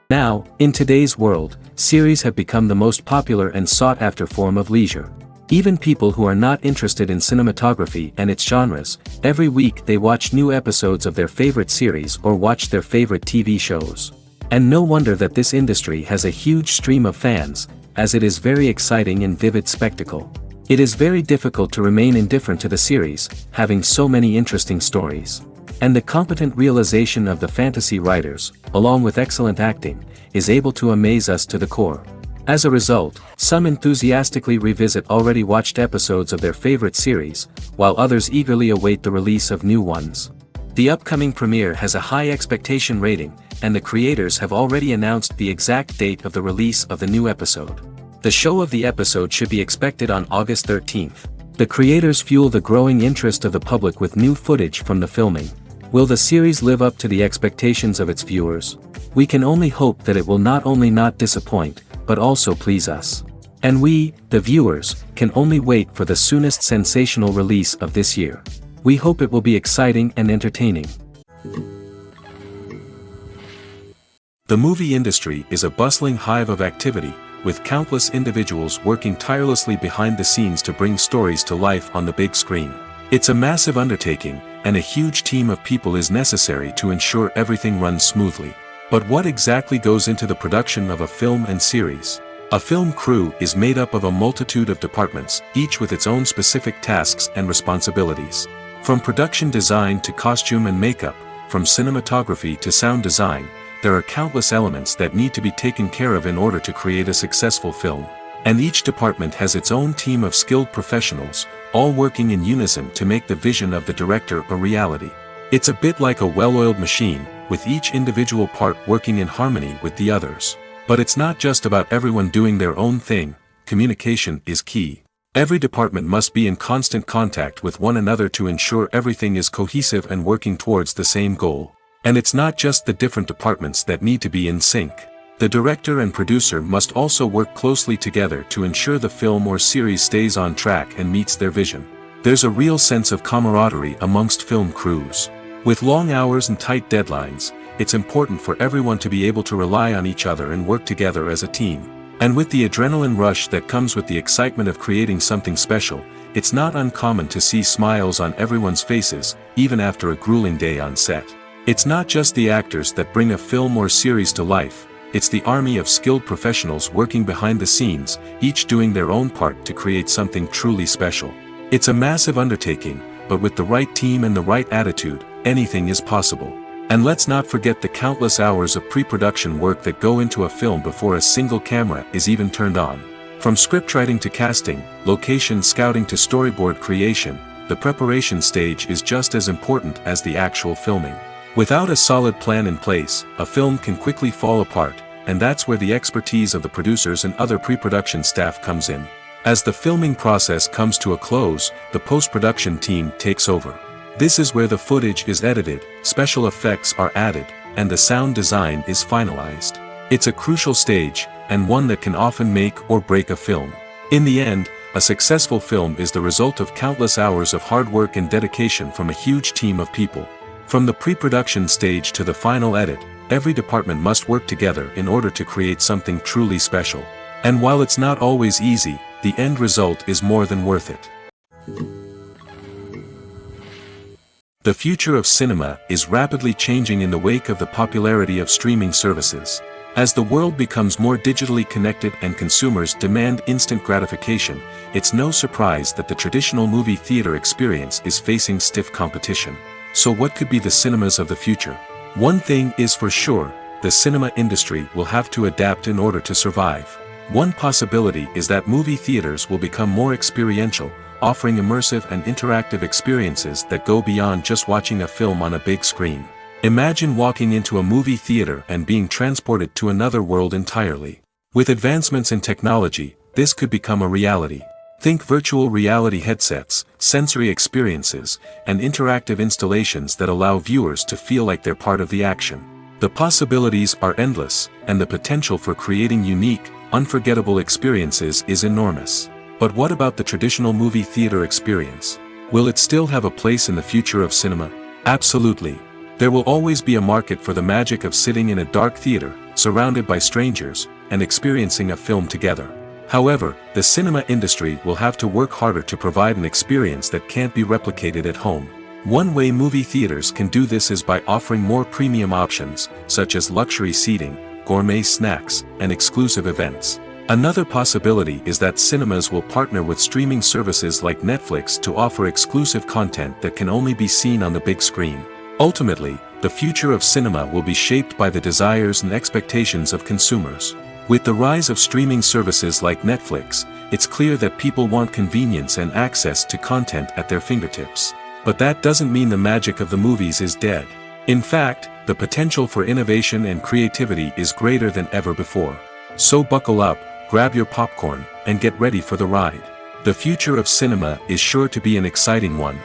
Now, in today's world, series have become the most popular and sought-after form of leisure. Even people who are not interested in cinematography and its genres, every week they watch new episodes of their favorite series or watch their favorite TV shows. And no wonder that this industry has a huge stream of fans, as it is very exciting and vivid spectacle. It is very difficult to remain indifferent to the series, having so many interesting stories. And the competent realization of the fantasy writers, along with excellent acting, is able to amaze us to the core. As a result, some enthusiastically revisit already watched episodes of their favorite series, while others eagerly await the release of new ones. The upcoming premiere has a high expectation rating, and the creators have already announced the exact date of the release of the new episode. The show of the episode should be expected on August 13th. The creators fuel the growing interest of the public with new footage from the filming. Will the series live up to the expectations of its viewers? We can only hope that it will not only not disappoint, but also please us. And we, the viewers, can only wait for the soonest sensational release of this year. We hope it will be exciting and entertaining. The movie industry is a bustling hive of activity, with countless individuals working tirelessly behind the scenes to bring stories to life on the big screen. It's a massive undertaking, and a huge team of people is necessary to ensure everything runs smoothly. But what exactly goes into the production of a film and series? A film crew is made up of a multitude of departments, each with its own specific tasks and responsibilities. From production design to costume and makeup, from cinematography to sound design, there are countless elements that need to be taken care of in order to create a successful film. And each department has its own team of skilled professionals, all working in unison to make the vision of the director a reality. It's a bit like a well-oiled machine, with each individual part working in harmony with the others. But it's not just about everyone doing their own thing. Communication is key. Every department must be in constant contact with one another to ensure everything is cohesive and working towards the same goal. And it's not just the different departments that need to be in sync. The director and producer must also work closely together to ensure the film or series stays on track and meets their vision. There's a real sense of camaraderie amongst film crews. With long hours and tight deadlines, it's important for everyone to be able to rely on each other and work together as a team. And with the adrenaline rush that comes with the excitement of creating something special, it's not uncommon to see smiles on everyone's faces, even after a grueling day on set. It's not just the actors that bring a film or series to life. It's the army of skilled professionals working behind the scenes, each doing their own part to create something truly special. It's a massive undertaking, but with the right team and the right attitude, anything is possible. And let's not forget the countless hours of pre-production work that go into a film before a single camera is even turned on. From scriptwriting to casting, location scouting to storyboard creation, the preparation stage is just as important as the actual filming. Without a solid plan in place, a film can quickly fall apart, and that's where the expertise of the producers and other pre-production staff comes in. As the filming process comes to a close, the post-production team takes over. This is where the footage is edited, special effects are added, and the sound design is finalized. It's a crucial stage, and one that can often make or break a film. In the end, a successful film is the result of countless hours of hard work and dedication from a huge team of people. From the pre-production stage to the final edit, every department must work together in order to create something truly special. And while it's not always easy, the end result is more than worth it. The future of cinema is rapidly changing in the wake of the popularity of streaming services. As the world becomes more digitally connected and consumers demand instant gratification, it's no surprise that the traditional movie theater experience is facing stiff competition. So what could be the cinemas of the future? One thing is for sure, the cinema industry will have to adapt in order to survive. One possibility is that movie theaters will become more experiential, offering immersive and interactive experiences that go beyond just watching a film on a big screen. Imagine walking into a movie theater and being transported to another world entirely. With advancements in technology, this could become a reality. Think virtual reality headsets, sensory experiences, and interactive installations that allow viewers to feel like they're part of the action. The possibilities are endless, and the potential for creating unique, unforgettable experiences is enormous. But what about the traditional movie theater experience? Will it still have a place in the future of cinema? Absolutely. There will always be a market for the magic of sitting in a dark theater, surrounded by strangers, and experiencing a film together. However, the cinema industry will have to work harder to provide an experience that can't be replicated at home. One way movie theaters can do this is by offering more premium options, such as luxury seating, gourmet snacks, and exclusive events. Another possibility is that cinemas will partner with streaming services like Netflix to offer exclusive content that can only be seen on the big screen. Ultimately, the future of cinema will be shaped by the desires and expectations of consumers. With the rise of streaming services like Netflix, it's clear that people want convenience and access to content at their fingertips. But that doesn't mean the magic of the movies is dead. In fact, the potential for innovation and creativity is greater than ever before. So buckle up, grab your popcorn, and get ready for the ride. The future of cinema is sure to be an exciting one.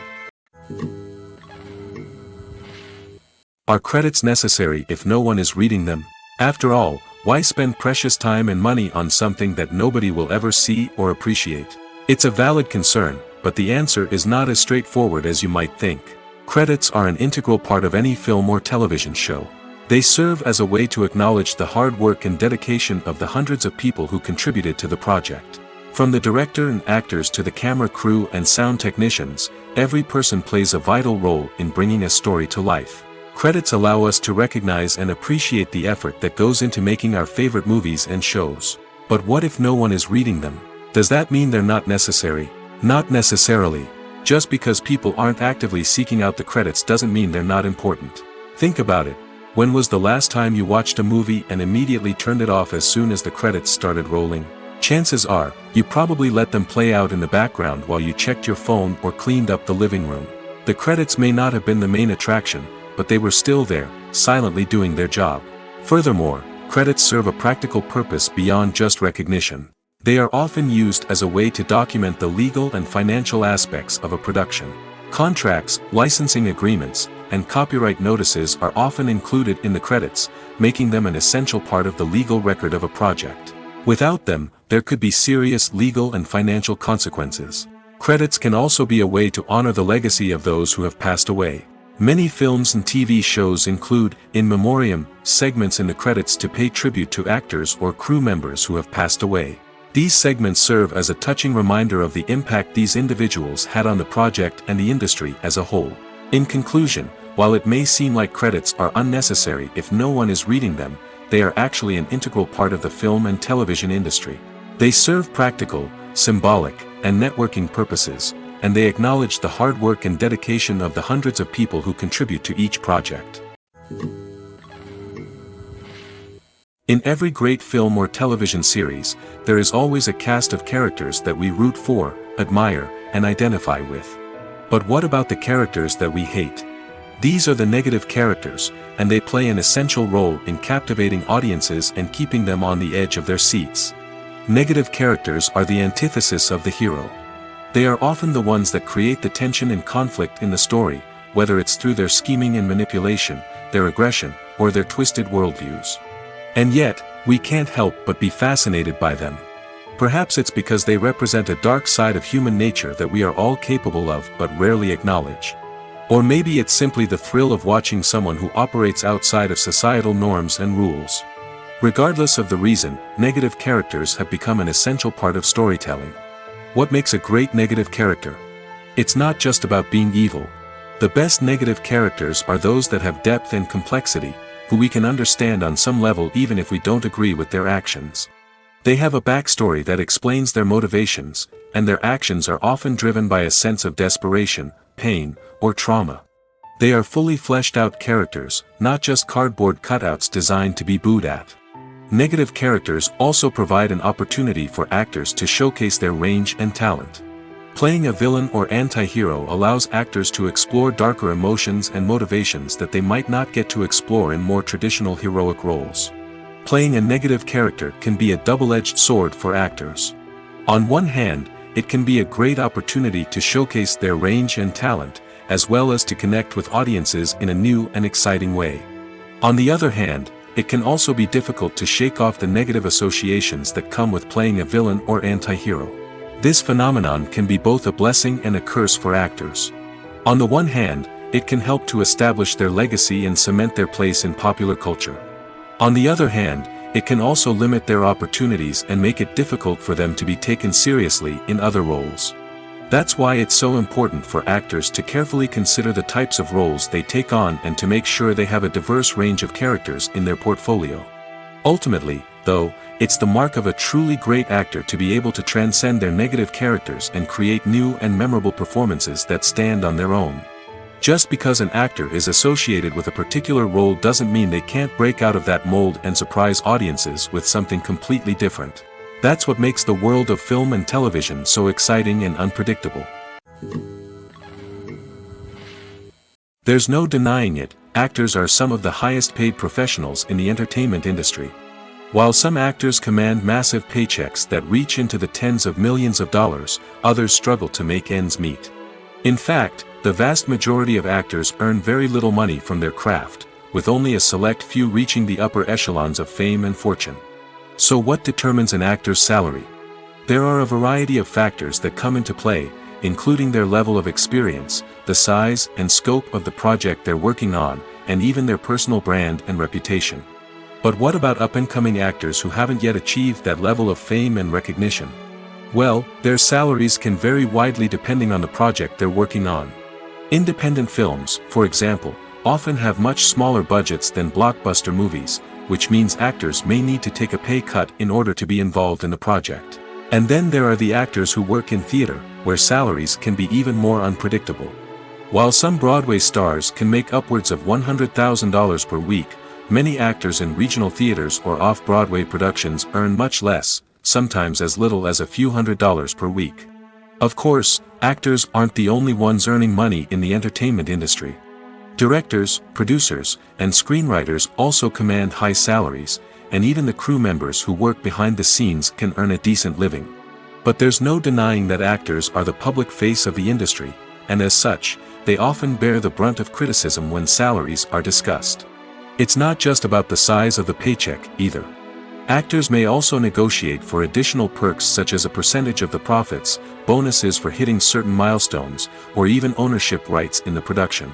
Are credits necessary if no one is reading them? After all, why spend precious time and money on something that nobody will ever see or appreciate? It's a valid concern, but the answer is not as straightforward as you might think. Credits are an integral part of any film or television show. They serve as a way to acknowledge the hard work and dedication of the hundreds of people who contributed to the project. From the director and actors to the camera crew and sound technicians, every person plays a vital role in bringing a story to life. Credits allow us to recognize and appreciate the effort that goes into making our favorite movies and shows. But what if no one is reading them? Does that mean they're not necessary? Not necessarily. Just because people aren't actively seeking out the credits doesn't mean they're not important. Think about it. When was the last time you watched a movie and immediately turned it off as soon as the credits started rolling? Chances are, you probably let them play out in the background while you checked your phone or cleaned up the living room. The credits may not have been the main attraction, but they were still there, silently doing their job. Furthermore, credits serve a practical purpose beyond just recognition. They are often used as a way to document the legal and financial aspects of a production. Contracts, licensing agreements, and copyright notices are often included in the credits, making them an essential part of the legal record of a project. Without them, there could be serious legal and financial consequences. Credits can also be a way to honor the legacy of those who have passed away. Many films and TV shows include, in memoriam, segments in the credits to pay tribute to actors or crew members who have passed away. These segments serve as a touching reminder of the impact these individuals had on the project and the industry as a whole. In conclusion, while it may seem like credits are unnecessary if no one is reading them, they are actually an integral part of the film and television industry. They serve practical, symbolic, and networking purposes, and they acknowledge the hard work and dedication of the hundreds of people who contribute to each project. In every great film or television series, there is always a cast of characters that we root for, admire, and identify with. But what about the characters that we hate? These are the negative characters, and they play an essential role in captivating audiences and keeping them on the edge of their seats. Negative characters are the antithesis of the hero. They are often the ones that create the tension and conflict in the story, whether it's through their scheming and manipulation, their aggression, or their twisted worldviews. And yet, we can't help but be fascinated by them. Perhaps it's because they represent a dark side of human nature that we are all capable of but rarely acknowledge. Or maybe it's simply the thrill of watching someone who operates outside of societal norms and rules. Regardless of the reason, negative characters have become an essential part of storytelling. What makes a great negative character? It's not just about being evil. The best negative characters are those that have depth and complexity, who we can understand on some level even if we don't agree with their actions. They have a backstory that explains their motivations, and their actions are often driven by a sense of desperation, pain, or trauma. They are fully fleshed out characters, not just cardboard cutouts designed to be booed at. Negative characters also provide an opportunity for actors to showcase their range and talent. Playing a villain or anti-hero allows actors to explore darker emotions and motivations that they might not get to explore in more traditional heroic roles. Playing a negative character can be a double-edged sword for actors. On one hand, it can be a great opportunity to showcase their range and talent, as well as to connect with audiences in a new and exciting way. On the other hand, it can also be difficult to shake off the negative associations that come with playing a villain or anti-hero. This phenomenon can be both a blessing and a curse for actors. On the one hand, it can help to establish their legacy and cement their place in popular culture. On the other hand, it can also limit their opportunities and make it difficult for them to be taken seriously in other roles. That's why it's so important for actors to carefully consider the types of roles they take on and to make sure they have a diverse range of characters in their portfolio. Ultimately, though, it's the mark of a truly great actor to be able to transcend their negative characters and create new and memorable performances that stand on their own. Just because an actor is associated with a particular role doesn't mean they can't break out of that mold and surprise audiences with something completely different. That's what makes the world of film and television so exciting and unpredictable. There's no denying it, actors are some of the highest paid professionals in the entertainment industry. While some actors command massive paychecks that reach into the tens of millions of dollars, others struggle to make ends meet. In fact, the vast majority of actors earn very little money from their craft, with only a select few reaching the upper echelons of fame and fortune. So what determines an actor's salary? There are a variety of factors that come into play, including their level of experience, the size and scope of the project they're working on, and even their personal brand and reputation. But what about up-and-coming actors who haven't yet achieved that level of fame and recognition? Well, their salaries can vary widely depending on the project they're working on. Independent films, for example, often have much smaller budgets than blockbuster movies, which means actors may need to take a pay cut in order to be involved in the project. And then there are the actors who work in theater, where salaries can be even more unpredictable. While some Broadway stars can make upwards of $100,000 per week, many actors in regional theaters or off-Broadway productions earn much less, sometimes as little as a few $100s per week. Of course, actors aren't the only ones earning money in the entertainment industry. Directors, producers, and screenwriters also command high salaries, and even the crew members who work behind the scenes can earn a decent living. But there's no denying that actors are the public face of the industry, and as such, they often bear the brunt of criticism when salaries are discussed. It's not just about the size of the paycheck, either. Actors may also negotiate for additional perks such as a percentage of the profits, bonuses for hitting certain milestones, or even ownership rights in the production.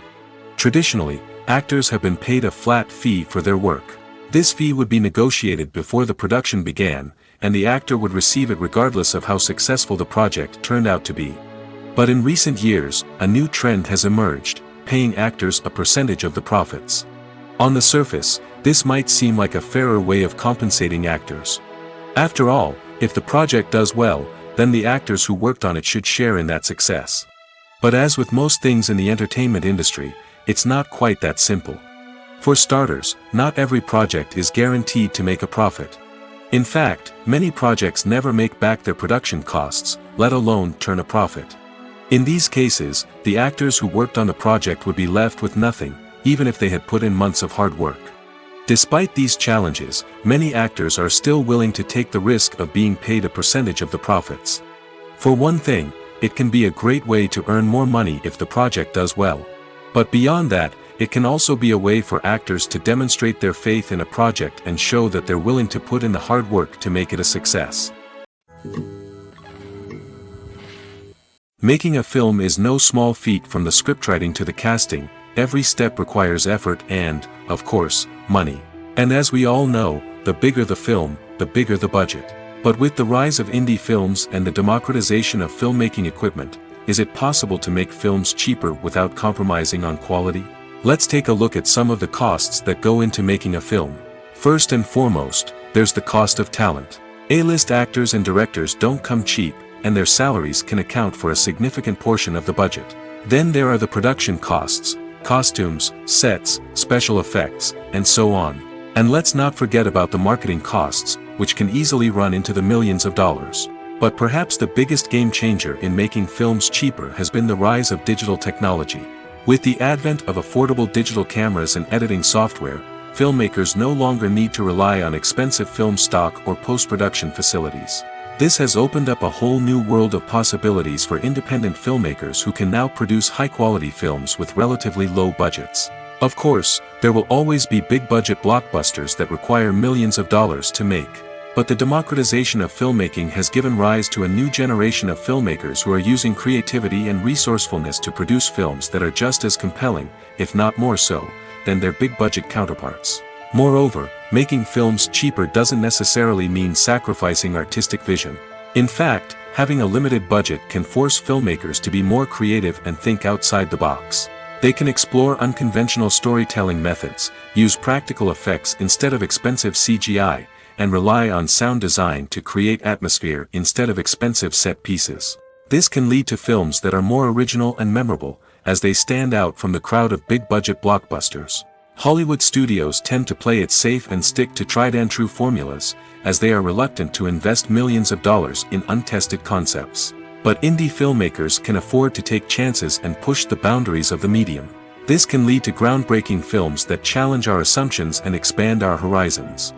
Traditionally, actors have been paid a flat fee for their work. This fee would be negotiated before the production began, and the actor would receive it regardless of how successful the project turned out to be. But in recent years, a new trend has emerged, paying actors a percentage of the profits. On the surface, this might seem like a fairer way of compensating actors. After all, if the project does well, then the actors who worked on it should share in that success. But as with most things in the entertainment industry, it's not quite that simple. For starters, not every project is guaranteed to make a profit. In fact, many projects never make back their production costs, let alone turn a profit. In these cases, the actors who worked on the project would be left with nothing, even if they had put in months of hard work. Despite these challenges, many actors are still willing to take the risk of being paid a percentage of the profits. For one thing, it can be a great way to earn more money if the project does well. But beyond that, it can also be a way for actors to demonstrate their faith in a project and show that they're willing to put in the hard work to make it a success. Making a film is no small feat. From the scriptwriting to the casting, every step requires effort and, of course, money. And as we all know, the bigger the film, the bigger the budget. But with the rise of indie films and the democratization of filmmaking equipment, is it possible to make films cheaper without compromising on quality? Let's take a look at some of the costs that go into making a film. First and foremost, there's the cost of talent. A-list actors and directors don't come cheap, and their salaries can account for a significant portion of the budget. Then there are the production costs, costumes, sets, special effects, and so on. And let's not forget about the marketing costs, which can easily run into the millions of dollars. But perhaps the biggest game changer in making films cheaper has been the rise of digital technology. With the advent of affordable digital cameras and editing software, filmmakers no longer need to rely on expensive film stock or post-production facilities. This has opened up a whole new world of possibilities for independent filmmakers who can now produce high-quality films with relatively low budgets. Of course, there will always be big-budget blockbusters that require millions of dollars to make. But the democratization of filmmaking has given rise to a new generation of filmmakers who are using creativity and resourcefulness to produce films that are just as compelling, if not more so, than their big-budget counterparts. Moreover, making films cheaper doesn't necessarily mean sacrificing artistic vision. In fact, having a limited budget can force filmmakers to be more creative and think outside the box. They can explore unconventional storytelling methods, use practical effects instead of expensive CGI, and rely on sound design to create atmosphere instead of expensive set pieces. This can lead to films that are more original and memorable, as they stand out from the crowd of big-budget blockbusters. Hollywood studios tend to play it safe and stick to tried-and-true formulas, as they are reluctant to invest millions of dollars in untested concepts. But indie filmmakers can afford to take chances and push the boundaries of the medium. This can lead to groundbreaking films that challenge our assumptions and expand our horizons.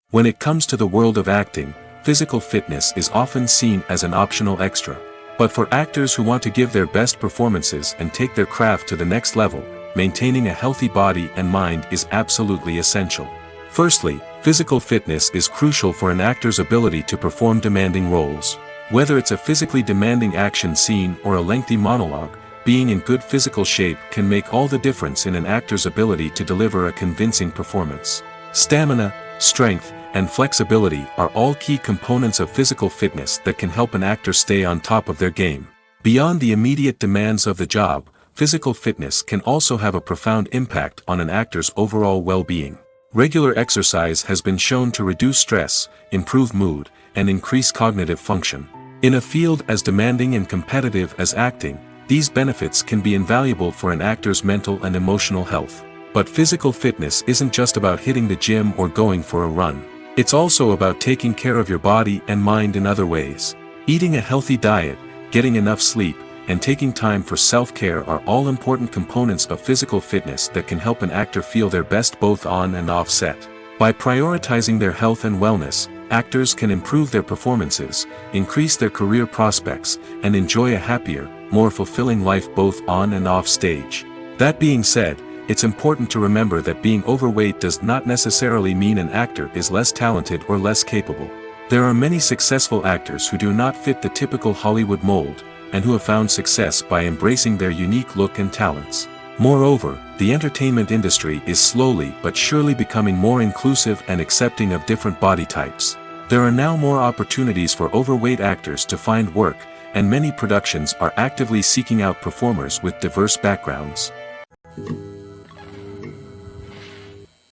When it comes to the world of acting, physical fitness is often seen as an optional extra. But for actors who want to give their best performances and take their craft to the next level, maintaining a healthy body and mind is absolutely essential. Firstly, physical fitness is crucial for an actor's ability to perform demanding roles. Whether it's a physically demanding action scene or a lengthy monologue, being in good physical shape can make all the difference in an actor's ability to deliver a convincing performance. Stamina, strength, and flexibility are all key components of physical fitness that can help an actor stay on top of their game. Beyond the immediate demands of the job, physical fitness can also have a profound impact on an actor's overall well-being. Regular exercise has been shown to reduce stress, improve mood, and increase cognitive function. In a field as demanding and competitive as acting, these benefits can be invaluable for an actor's mental and emotional health. But physical fitness isn't just about hitting the gym or going for a run. It's also about taking care of your body and mind in other ways. Eating a healthy diet, getting enough sleep, and taking time for self-care are all important components of physical fitness that can help an actor feel their best both on and off set. By prioritizing their health and wellness, actors can improve their performances, increase their career prospects, and enjoy a happier, more fulfilling life both on and off stage. That being said, it's important to remember that being overweight does not necessarily mean an actor is less talented or less capable. There are many successful actors who do not fit the typical Hollywood mold, and who have found success by embracing their unique look and talents. Moreover, the entertainment industry is slowly but surely becoming more inclusive and accepting of different body types. There are now more opportunities for overweight actors to find work, and many productions are actively seeking out performers with diverse backgrounds.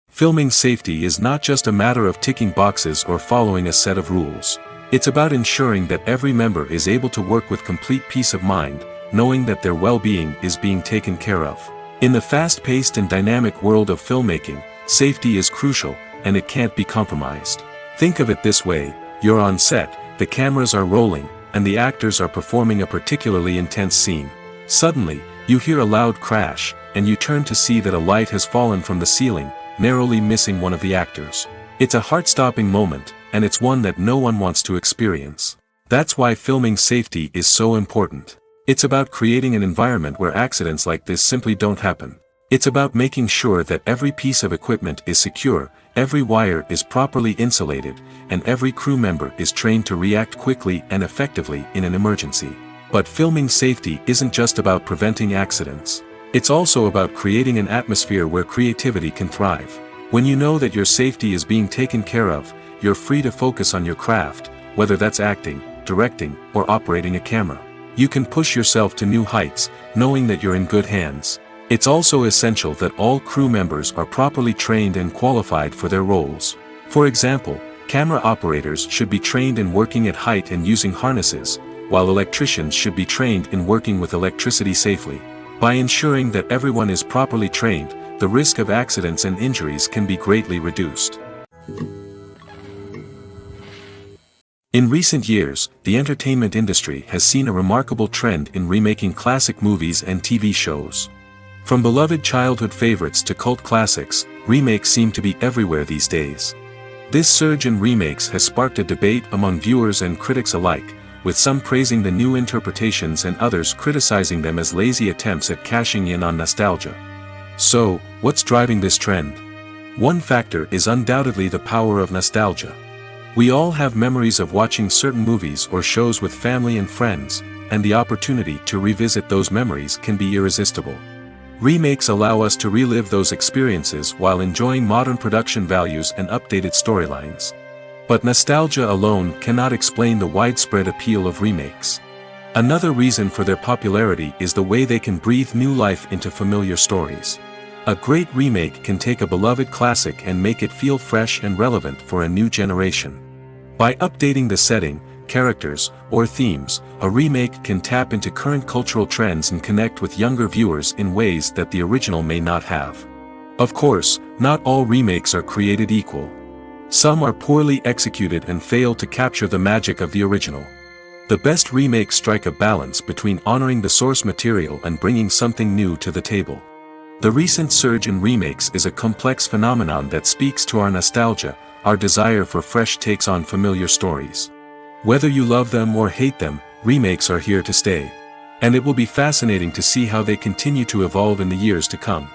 Filming safety is not just a matter of ticking boxes or following a set of rules. It's about ensuring that every member is able to work with complete peace of mind, knowing that their well-being is being taken care of. In the fast-paced and dynamic world of filmmaking, safety is crucial, and it can't be compromised. Think of it this way: you're on set, the cameras are rolling, and the actors are performing a particularly intense scene. Suddenly, you hear a loud crash, and you turn to see that a light has fallen from the ceiling, narrowly missing one of the actors. It's a heart-stopping moment, and it's one that no one wants to experience. That's why filming safety is so important. It's about creating an environment where accidents like this simply don't happen. It's about making sure that every piece of equipment is secure, every wire is properly insulated, and every crew member is trained to react quickly and effectively in an emergency. But filming safety isn't just about preventing accidents. It's also about creating an atmosphere where creativity can thrive. When you know that your safety is being taken care of, you're free to focus on your craft, whether that's acting, directing, or operating a camera. You can push yourself to new heights, knowing that you're in good hands. It's also essential that all crew members are properly trained and qualified for their roles. For example, camera operators should be trained in working at height and using harnesses, while electricians should be trained in working with electricity safely. By ensuring that everyone is properly trained, the risk of accidents and injuries can be greatly reduced. In recent years, the entertainment industry has seen a remarkable trend in remaking classic movies and TV shows. From beloved childhood favorites to cult classics, remakes seem to be everywhere these days. This surge in remakes has sparked a debate among viewers and critics alike, with some praising the new interpretations and others criticizing them as lazy attempts at cashing in on nostalgia. So, what's driving this trend? One factor is undoubtedly the power of nostalgia. We all have memories of watching certain movies or shows with family and friends, and the opportunity to revisit those memories can be irresistible. Remakes allow us to relive those experiences while enjoying modern production values and updated storylines. But nostalgia alone cannot explain the widespread appeal of remakes. Another reason for their popularity is the way they can breathe new life into familiar stories. A great remake can take a beloved classic and make it feel fresh and relevant for a new generation. By updating the setting, characters, or themes, a remake can tap into current cultural trends and connect with younger viewers in ways that the original may not have. Of course, not all remakes are created equal. Some are poorly executed and fail to capture the magic of the original. The best remakes strike a balance between honoring the source material and bringing something new to the table. The recent surge in remakes is a complex phenomenon that speaks to our nostalgia, our desire for fresh takes on familiar stories. Whether you love them or hate them, remakes are here to stay. And it will be fascinating to see how they continue to evolve in the years to come.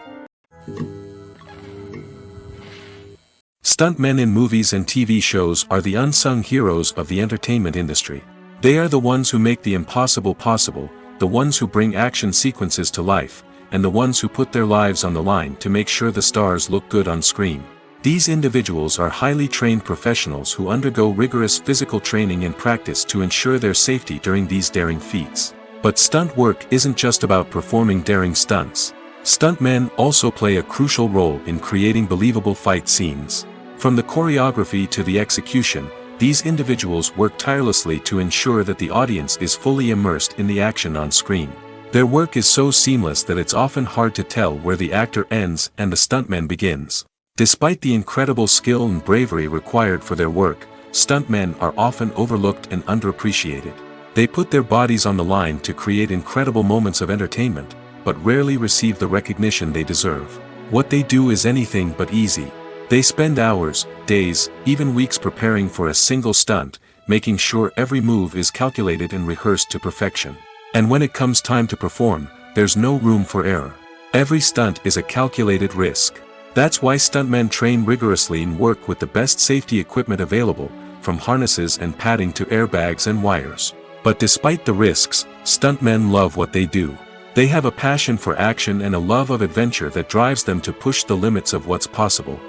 Stuntmen in movies and TV shows are the unsung heroes of the entertainment industry. They are the ones who make the impossible possible, the ones who bring action sequences to life, and the ones who put their lives on the line to make sure the stars look good on screen. These individuals are highly trained professionals who undergo rigorous physical training and practice to ensure their safety during these daring feats. But stunt work isn't just about performing daring stunts. Stuntmen also play a crucial role in creating believable fight scenes. From the choreography to the execution, these individuals work tirelessly to ensure that the audience is fully immersed in the action on screen. Their work is so seamless that it's often hard to tell where the actor ends and the stuntman begins. Despite the incredible skill and bravery required for their work, stuntmen are often overlooked and underappreciated. They put their bodies on the line to create incredible moments of entertainment, but rarely receive the recognition they deserve. What they do is anything but easy. They spend hours, days, even weeks preparing for a single stunt, making sure every move is calculated and rehearsed to perfection. And when it comes time to perform, there's no room for error. Every stunt is a calculated risk. That's why stuntmen train rigorously and work with the best safety equipment available, from harnesses and padding to airbags and wires. But despite the risks, stuntmen love what they do. They have a passion for action and a love of adventure that drives them to push the limits of what's possible.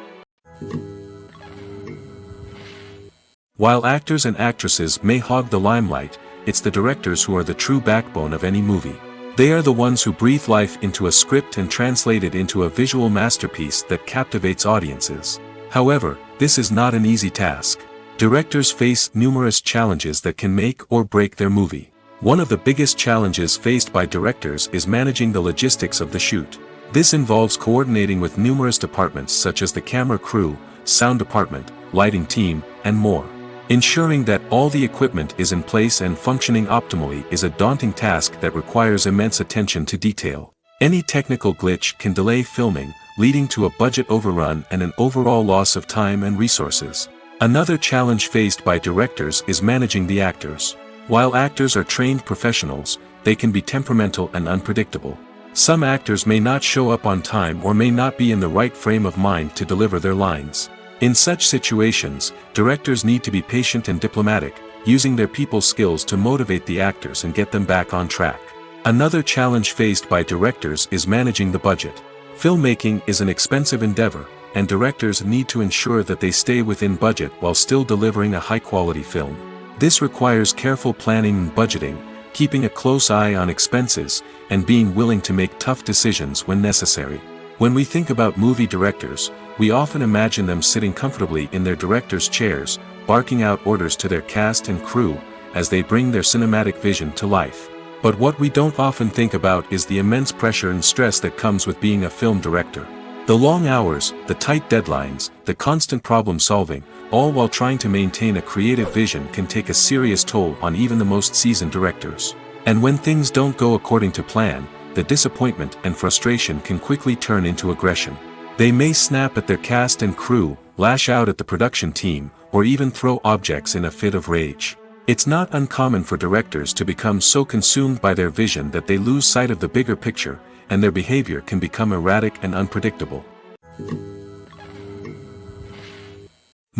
While actors and actresses may hog the limelight, it's the directors who are the true backbone of any movie. They are the ones who breathe life into a script and translate it into a visual masterpiece that captivates audiences. However, this is not an easy task. Directors face numerous challenges that can make or break their movie. One of the biggest challenges faced by directors is managing the logistics of the shoot. This involves coordinating with numerous departments such as the camera crew, sound department, lighting team, and more. Ensuring that all the equipment is in place and functioning optimally is a daunting task that requires immense attention to detail. Any technical glitch can delay filming, leading to a budget overrun and an overall loss of time and resources. Another challenge faced by directors is managing the actors. While actors are trained professionals, they can be temperamental and unpredictable. Some actors may not show up on time or may not be in the right frame of mind to deliver their lines. In such situations, directors need to be patient and diplomatic, using their people skills to motivate the actors and get them back on track. Another challenge faced by directors is managing the budget. Filmmaking is an expensive endeavor, and directors need to ensure that they stay within budget while still delivering a high-quality film. This requires careful planning and budgeting, keeping a close eye on expenses, and being willing to make tough decisions when necessary. When we think about movie directors, we often imagine them sitting comfortably in their director's chairs, barking out orders to their cast and crew, as they bring their cinematic vision to life. But what we don't often think about is the immense pressure and stress that comes with being a film director. The long hours, the tight deadlines, the constant problem solving, all while trying to maintain a creative vision can take a serious toll on even the most seasoned directors. And when things don't go according to plan, the disappointment and frustration can quickly turn into aggression. They may snap at their cast and crew, lash out at the production team, or even throw objects in a fit of rage. It's not uncommon for directors to become so consumed by their vision that they lose sight of the bigger picture, and their behavior can become erratic and unpredictable.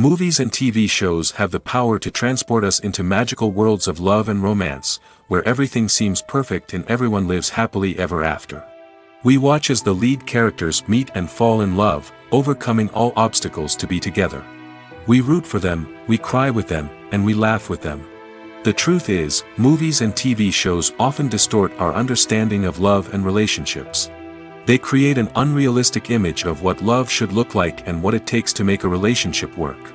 Movies and TV shows have the power to transport us into magical worlds of love and romance, where everything seems perfect and everyone lives happily ever after. We watch as the lead characters meet and fall in love, overcoming all obstacles to be together. We root for them, we cry with them, and we laugh with them. The truth is, movies and TV shows often distort our understanding of love and relationships. They create an unrealistic image of what love should look like and what it takes to make a relationship work.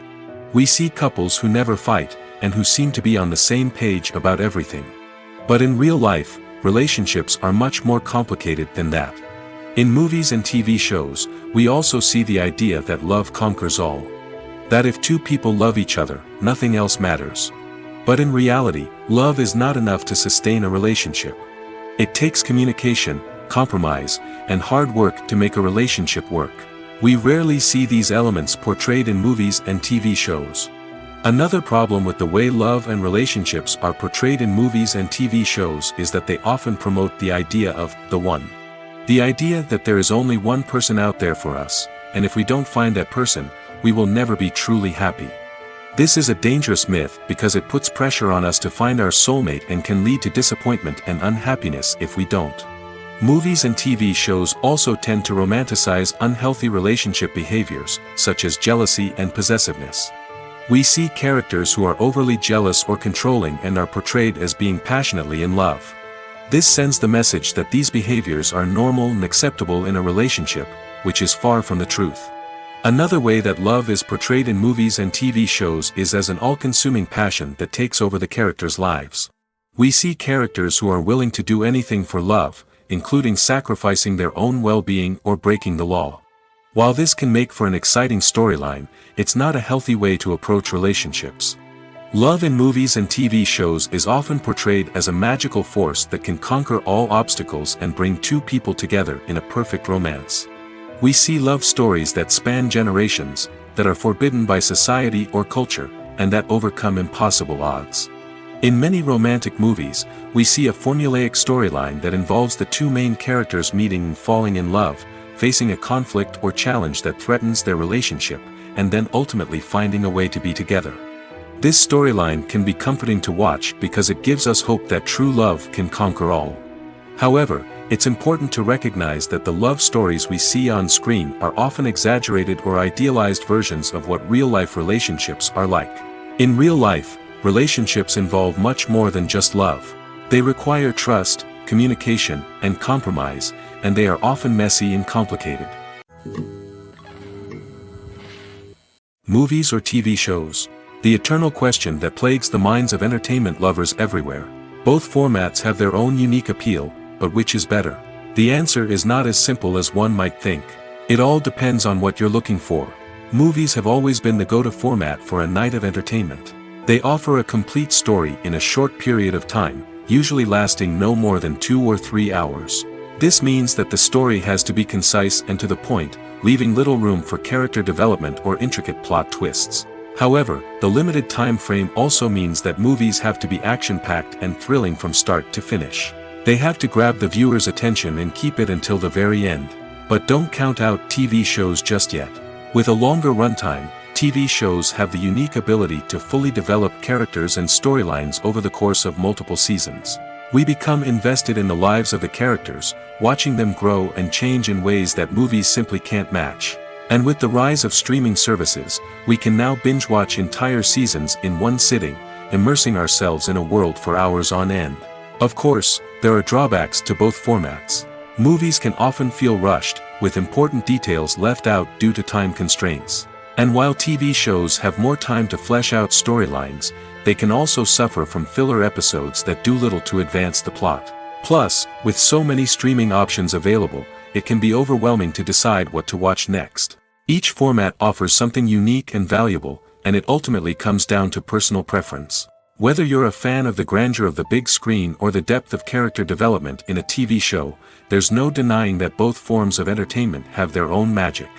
We see couples who never fight, and who seem to be on the same page about everything. But in real life, relationships are much more complicated than that. In movies and TV shows, we also see the idea that love conquers all. That if two people love each other, nothing else matters. But in reality, love is not enough to sustain a relationship. It takes communication, compromise, and hard work to make a relationship work. We rarely see these elements portrayed in movies and TV shows. Another problem with the way love and relationships are portrayed in movies and TV shows is that they often promote the idea of the one. The idea that there is only one person out there for us, and if we don't find that person, we will never be truly happy. This is a dangerous myth because it puts pressure on us to find our soulmate and can lead to disappointment and unhappiness if we don't. Movies and TV shows also tend to romanticize unhealthy relationship behaviors, such as jealousy and possessiveness. We see characters who are overly jealous or controlling and are portrayed as being passionately in love. This sends the message that these behaviors are normal and acceptable in a relationship, which is far from the truth. Another way that love is portrayed in movies and TV shows is as an all-consuming passion that takes over the characters' lives. We see characters who are willing to do anything for love, including sacrificing their own well-being or breaking the law. While this can make for an exciting storyline, it's not a healthy way to approach relationships. Love in movies and TV shows is often portrayed as a magical force that can conquer all obstacles and bring two people together in a perfect romance. We see love stories that span generations, that are forbidden by society or culture, and that overcome impossible odds. In many romantic movies, we see a formulaic storyline that involves the two main characters meeting and falling in love, facing a conflict or challenge that threatens their relationship, and then ultimately finding a way to be together. This storyline can be comforting to watch because it gives us hope that true love can conquer all. However, it's important to recognize that the love stories we see on screen are often exaggerated or idealized versions of what real-life relationships are like. In real life, relationships involve much more than just love. They require trust, communication, and compromise, and they are often messy and complicated. Movies or TV shows? The eternal question that plagues the minds of entertainment lovers everywhere. Both formats have their own unique appeal, but which is better? The answer is not as simple as one might think. It all depends on what you're looking for. Movies have always been the go-to format for a night of entertainment. They offer a complete story in a short period of time, usually lasting no more than 2 or 3 hours. This means that the story has to be concise and to the point, leaving little room for character development or intricate plot twists. However, the limited time frame also means that movies have to be action-packed and thrilling from start to finish. They have to grab the viewer's attention and keep it until the very end. But don't count out TV shows just yet. With a longer runtime, TV shows have the unique ability to fully develop characters and storylines over the course of multiple seasons. We become invested in the lives of the characters, watching them grow and change in ways that movies simply can't match. And with the rise of streaming services, we can now binge-watch entire seasons in one sitting, immersing ourselves in a world for hours on end. Of course, there are drawbacks to both formats. Movies can often feel rushed, with important details left out due to time constraints. And while TV shows have more time to flesh out storylines, they can also suffer from filler episodes that do little to advance the plot. Plus, with so many streaming options available, it can be overwhelming to decide what to watch next. Each format offers something unique and valuable, and it ultimately comes down to personal preference. Whether you're a fan of the grandeur of the big screen or the depth of character development in a TV show, there's no denying that both forms of entertainment have their own magic.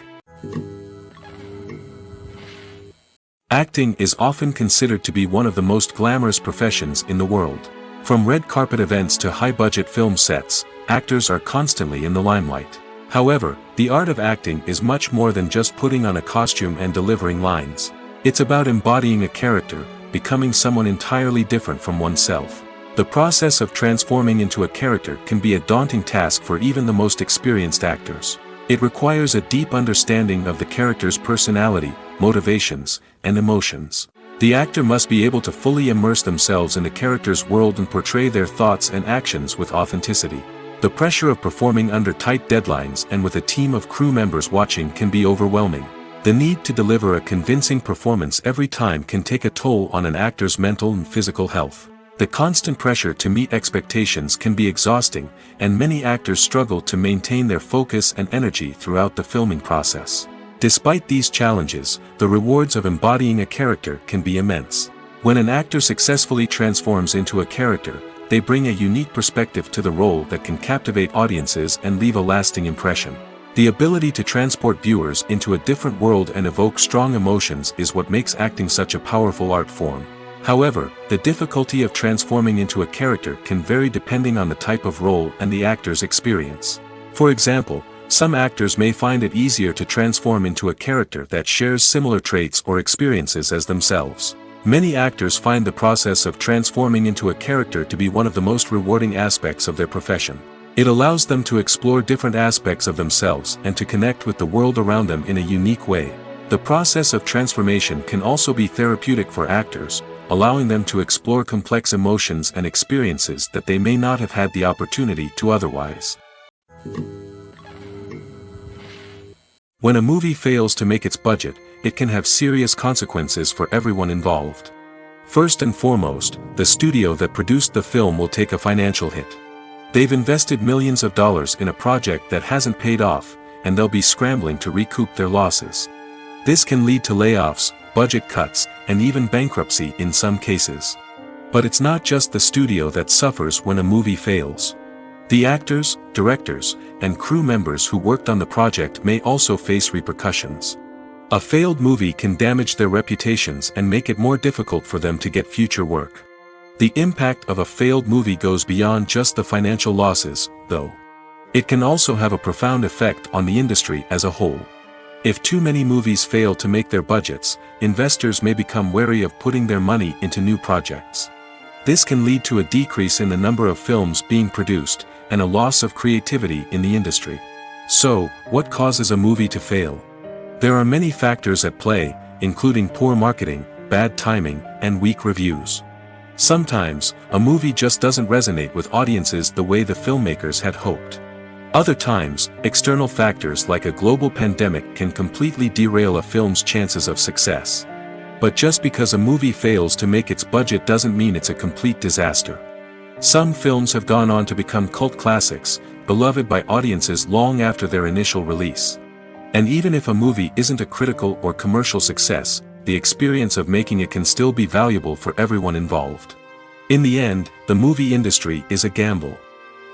Acting is often considered to be one of the most glamorous professions in the world. From red carpet events to high-budget film sets, actors are constantly in the limelight. However, the art of acting is much more than just putting on a costume and delivering lines. It's about embodying a character, becoming someone entirely different from oneself. The process of transforming into a character can be a daunting task for even the most experienced actors. It requires a deep understanding of the character's personality, motivations, and emotions. The actor must be able to fully immerse themselves in the character's world and portray their thoughts and actions with authenticity. The pressure of performing under tight deadlines and with a team of crew members watching can be overwhelming. The need to deliver a convincing performance every time can take a toll on an actor's mental and physical health. The constant pressure to meet expectations can be exhausting, and many actors struggle to maintain their focus and energy throughout the filming process. Despite these challenges, the rewards of embodying a character can be immense. When an actor successfully transforms into a character, they bring a unique perspective to the role that can captivate audiences and leave a lasting impression. The ability to transport viewers into a different world and evoke strong emotions is what makes acting such a powerful art form. However, the difficulty of transforming into a character can vary depending on the type of role and the actor's experience. For example, some actors may find it easier to transform into a character that shares similar traits or experiences as themselves. Many actors find the process of transforming into a character to be one of the most rewarding aspects of their profession. It allows them to explore different aspects of themselves and to connect with the world around them in a unique way. The process of transformation can also be therapeutic for actors, allowing them to explore complex emotions and experiences that they may not have had the opportunity to otherwise. When a movie fails to make its budget, it can have serious consequences for everyone involved. First and foremost, the studio that produced the film will take a financial hit. They've invested millions of dollars in a project that hasn't paid off, and they'll be scrambling to recoup their losses. This can lead to layoffs, budget cuts, and even bankruptcy in some cases. But it's not just the studio that suffers when a movie fails. The actors, directors, and crew members who worked on the project may also face repercussions. A failed movie can damage their reputations and make it more difficult for them to get future work. The impact of a failed movie goes beyond just the financial losses, though. It can also have a profound effect on the industry as a whole. If too many movies fail to make their budgets, investors may become wary of putting their money into new projects. This can lead to a decrease in the number of films being produced, and a loss of creativity in the industry. So, what causes a movie to fail? There are many factors at play, including poor marketing, bad timing, and weak reviews. Sometimes, a movie just doesn't resonate with audiences the way the filmmakers had hoped. Other times, external factors like a global pandemic can completely derail a film's chances of success. But just because a movie fails to make its budget doesn't mean it's a complete disaster. Some films have gone on to become cult classics, beloved by audiences long after their initial release. And even if a movie isn't a critical or commercial success, the experience of making it can still be valuable for everyone involved. In the end, the movie industry is a gamble.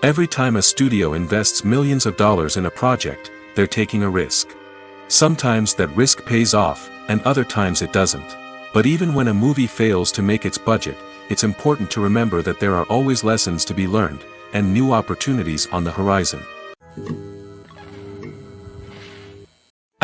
Every time a studio invests millions of dollars in a project, they're taking a risk. Sometimes that risk pays off, and other times it doesn't. But even when a movie fails to make its budget, it's important to remember that there are always lessons to be learned, and new opportunities on the horizon.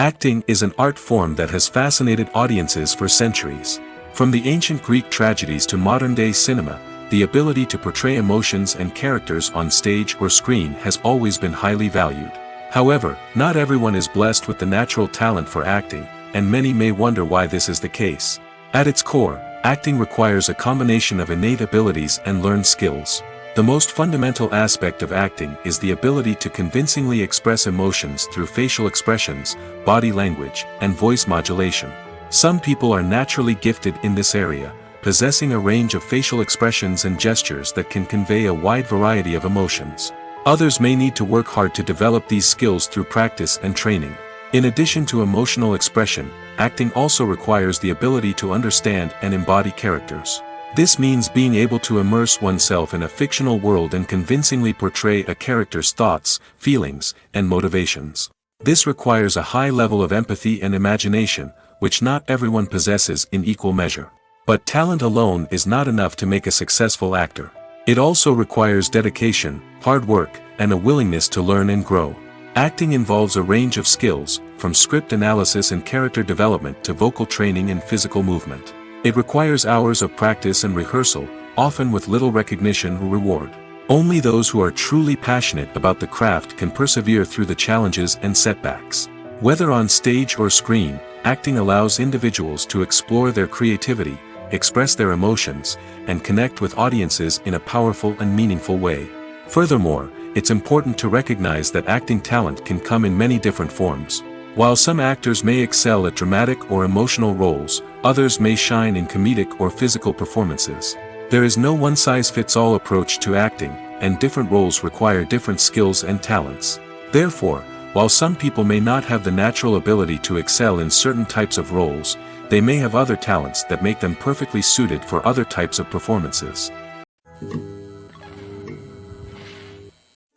Acting is an art form that has fascinated audiences for centuries. From the ancient Greek tragedies to modern-day cinema, the ability to portray emotions and characters on stage or screen has always been highly valued. However, not everyone is blessed with the natural talent for acting, and many may wonder why this is the case. At its core, acting requires a combination of innate abilities and learned skills. The most fundamental aspect of acting is the ability to convincingly express emotions through facial expressions, body language, and voice modulation. Some people are naturally gifted in this area, possessing a range of facial expressions and gestures that can convey a wide variety of emotions. Others may need to work hard to develop these skills through practice and training. In addition to emotional expression, acting also requires the ability to understand and embody characters. This means being able to immerse oneself in a fictional world and convincingly portray a character's thoughts, feelings, and motivations. This requires a high level of empathy and imagination, which not everyone possesses in equal measure. But talent alone is not enough to make a successful actor. It also requires dedication, hard work, and a willingness to learn and grow. Acting involves a range of skills, from script analysis and character development to vocal training and physical movement. It requires hours of practice and rehearsal, often with little recognition or reward. Only those who are truly passionate about the craft can persevere through the challenges and setbacks. Whether on stage or screen, acting allows individuals to explore their creativity, express their emotions, and connect with audiences in a powerful and meaningful way. Furthermore, it's important to recognize that acting talent can come in many different forms. While some actors may excel at dramatic or emotional roles, others may shine in comedic or physical performances. There is no one-size-fits-all approach to acting, and different roles require different skills and talents. Therefore, while some people may not have the natural ability to excel in certain types of roles, they may have other talents that make them perfectly suited for other types of performances.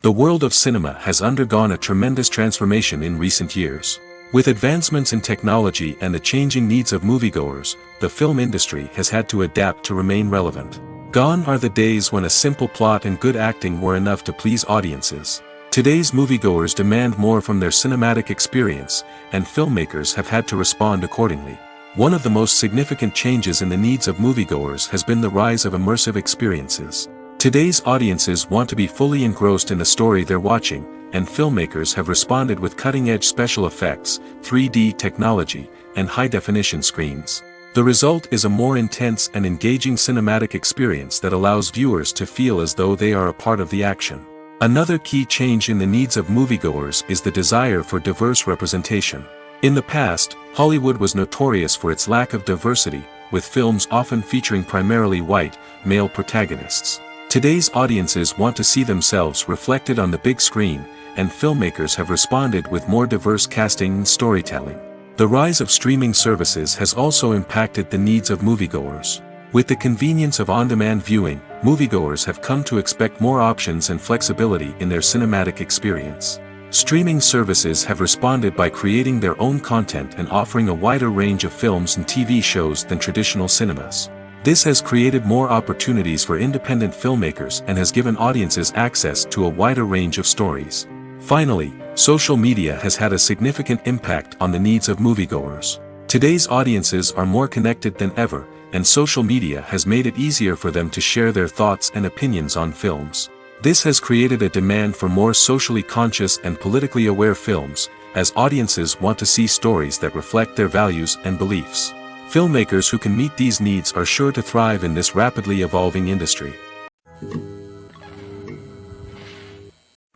The world of cinema has undergone a tremendous transformation in recent years. With advancements in technology and the changing needs of moviegoers, the film industry has had to adapt to remain relevant. Gone are the days when a simple plot and good acting were enough to please audiences. Today's moviegoers demand more from their cinematic experience, and filmmakers have had to respond accordingly. One of the most significant changes in the needs of moviegoers has been the rise of immersive experiences. Today's audiences want to be fully engrossed in the story they're watching, and filmmakers have responded with cutting-edge special effects, 3D technology, and high-definition screens. The result is a more intense and engaging cinematic experience that allows viewers to feel as though they are a part of the action. Another key change in the needs of moviegoers is the desire for diverse representation. In the past, Hollywood was notorious for its lack of diversity, with films often featuring primarily white, male protagonists. Today's audiences want to see themselves reflected on the big screen, and filmmakers have responded with more diverse casting and storytelling. The rise of streaming services has also impacted the needs of moviegoers. With the convenience of on-demand viewing, moviegoers have come to expect more options and flexibility in their cinematic experience. Streaming services have responded by creating their own content and offering a wider range of films and TV shows than traditional cinemas. This has created more opportunities for independent filmmakers and has given audiences access to a wider range of stories. Finally, social media has had a significant impact on the needs of moviegoers. Today's audiences are more connected than ever, and social media has made it easier for them to share their thoughts and opinions on films. This has created a demand for more socially conscious and politically aware films, as audiences want to see stories that reflect their values and beliefs. Filmmakers who can meet these needs are sure to thrive in this rapidly evolving industry.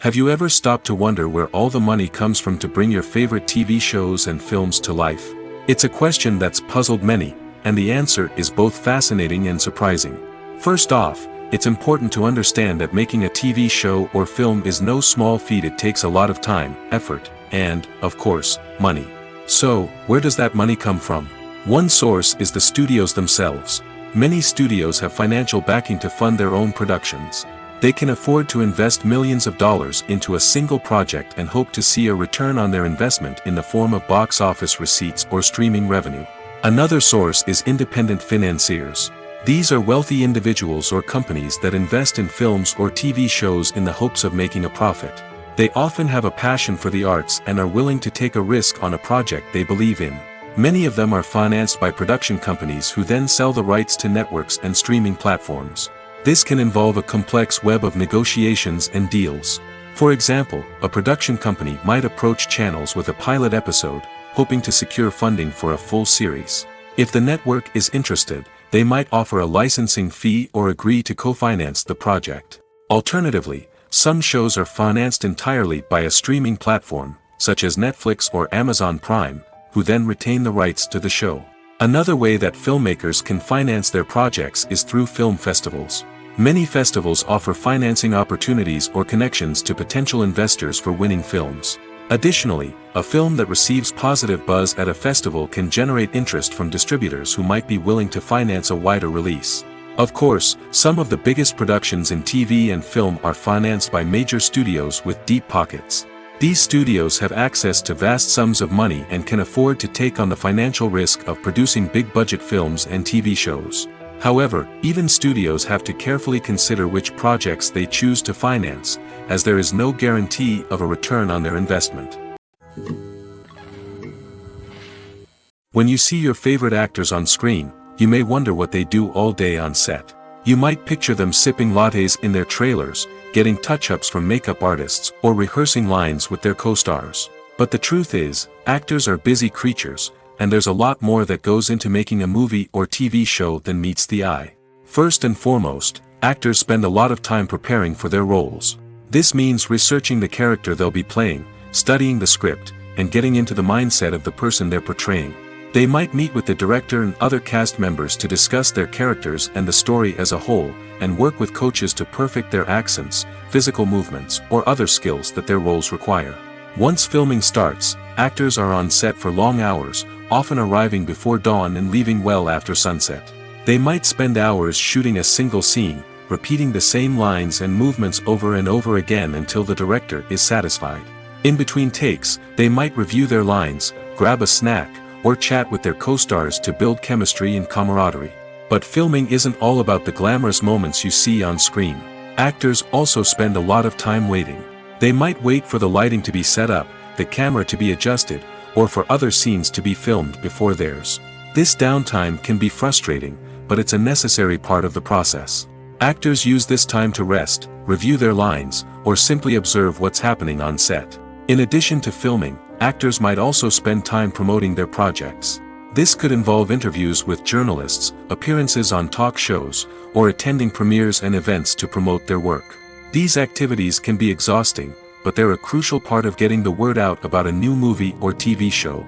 Have you ever stopped to wonder where all the money comes from to bring your favorite TV shows and films to life? It's a question that's puzzled many, and the answer is both fascinating and surprising. First off, it's important to understand that making a TV show or film is no small feat. It takes a lot of time, effort, and, of course, money. So, where does that money come from? One source is the studios themselves. Many studios have financial backing to fund their own productions. They can afford to invest millions of dollars into a single project and hope to see a return on their investment in the form of box office receipts or streaming revenue. Another source is independent financiers. These are wealthy individuals or companies that invest in films or TV shows in the hopes of making a profit. They often have a passion for the arts and are willing to take a risk on a project they believe in. Many of them are financed by production companies who then sell the rights to networks and streaming platforms. This can involve a complex web of negotiations and deals. For example, a production company might approach channels with a pilot episode, hoping to secure funding for a full series. If the network is interested, they might offer a licensing fee or agree to co-finance the project. Alternatively, some shows are financed entirely by a streaming platform, such as Netflix or Amazon Prime, who then retain the rights to the show. Another way that filmmakers can finance their projects is through film festivals. Many festivals offer financing opportunities or connections to potential investors for winning films. Additionally, a film that receives positive buzz at a festival can generate interest from distributors who might be willing to finance a wider release. Of course, some of the biggest productions in TV and film are financed by major studios with deep pockets. These studios have access to vast sums of money and can afford to take on the financial risk of producing big-budget films and TV shows. However, even studios have to carefully consider which projects they choose to finance, as there is no guarantee of a return on their investment. When you see your favorite actors on screen, you may wonder what they do all day on set. You might picture them sipping lattes in their trailers, getting touch-ups from makeup artists, or rehearsing lines with their co-stars. But the truth is, actors are busy creatures, and there's a lot more that goes into making a movie or TV show than meets the eye. First and foremost, actors spend a lot of time preparing for their roles. This means researching the character they'll be playing, studying the script, and getting into the mindset of the person they're portraying. They might meet with the director and other cast members to discuss their characters and the story as a whole, and work with coaches to perfect their accents, physical movements, or other skills that their roles require. Once filming starts, actors are on set for long hours, often arriving before dawn and leaving well after sunset. They might spend hours shooting a single scene, repeating the same lines and movements over and over again until the director is satisfied. In between takes, they might review their lines, grab a snack, or chat with their co-stars to build chemistry and camaraderie. But filming isn't all about the glamorous moments you see on screen. Actors also spend a lot of time waiting. They might wait for the lighting to be set up, the camera to be adjusted, or for other scenes to be filmed before theirs. This downtime can be frustrating, but it's a necessary part of the process. Actors use this time to rest, review their lines, or simply observe what's happening on set. In addition to filming, actors might also spend time promoting their projects. This could involve interviews with journalists, appearances on talk shows, or attending premieres and events to promote their work. These activities can be exhausting, but they're a crucial part of getting the word out about a new movie or TV show.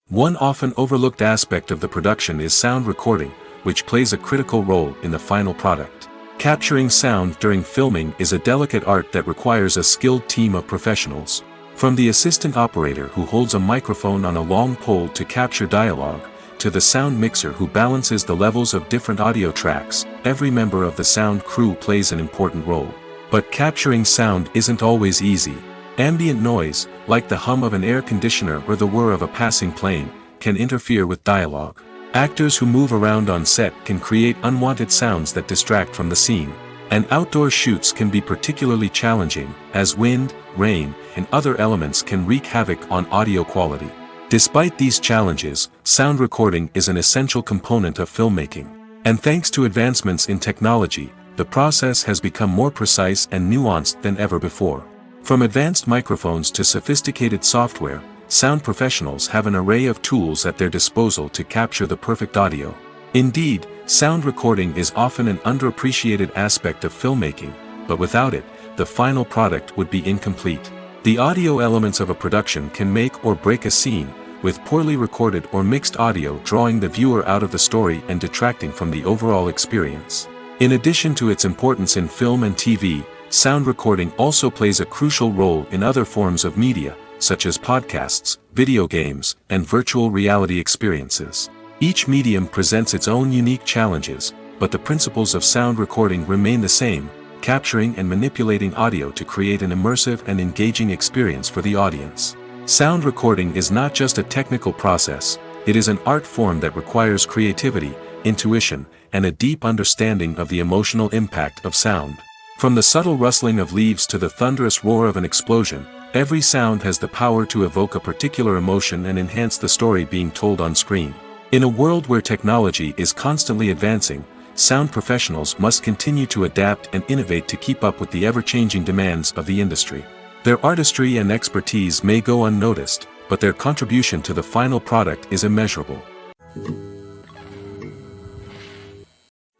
One often overlooked aspect of the production is sound recording, which plays a critical role in the final product. Capturing sound during filming is a delicate art that requires a skilled team of professionals. From the assistant operator who holds a microphone on a long pole to capture dialogue, to the sound mixer who balances the levels of different audio tracks, every member of the sound crew plays an important role. But capturing sound isn't always easy. Ambient noise, like the hum of an air conditioner or the whir of a passing plane, can interfere with dialogue. Actors who move around on set can create unwanted sounds that distract from the scene. And outdoor shoots can be particularly challenging, as wind, rain, and other elements can wreak havoc on audio quality. Despite these challenges, sound recording is an essential component of filmmaking. And thanks to advancements in technology, the process has become more precise and nuanced than ever before. From advanced microphones to sophisticated software, sound professionals have an array of tools at their disposal to capture the perfect audio. Indeed, sound recording is often an underappreciated aspect of filmmaking, but without it, the final product would be incomplete. The audio elements of a production can make or break a scene, with poorly recorded or mixed audio drawing the viewer out of the story and detracting from the overall experience. In addition to its importance in film and TV, sound recording also plays a crucial role in other forms of media, such as podcasts, video games, and virtual reality experiences. Each medium presents its own unique challenges, but the principles of sound recording remain the same, capturing and manipulating audio to create an immersive and engaging experience for the audience. Sound recording is not just a technical process, it is an art form that requires creativity, intuition, and a deep understanding of the emotional impact of sound. From the subtle rustling of leaves to the thunderous roar of an explosion, every sound has the power to evoke a particular emotion and enhance the story being told on screen. In a world where technology is constantly advancing, sound professionals must continue to adapt and innovate to keep up with the ever-changing demands of the industry. Their artistry and expertise may go unnoticed, but their contribution to the final product is immeasurable.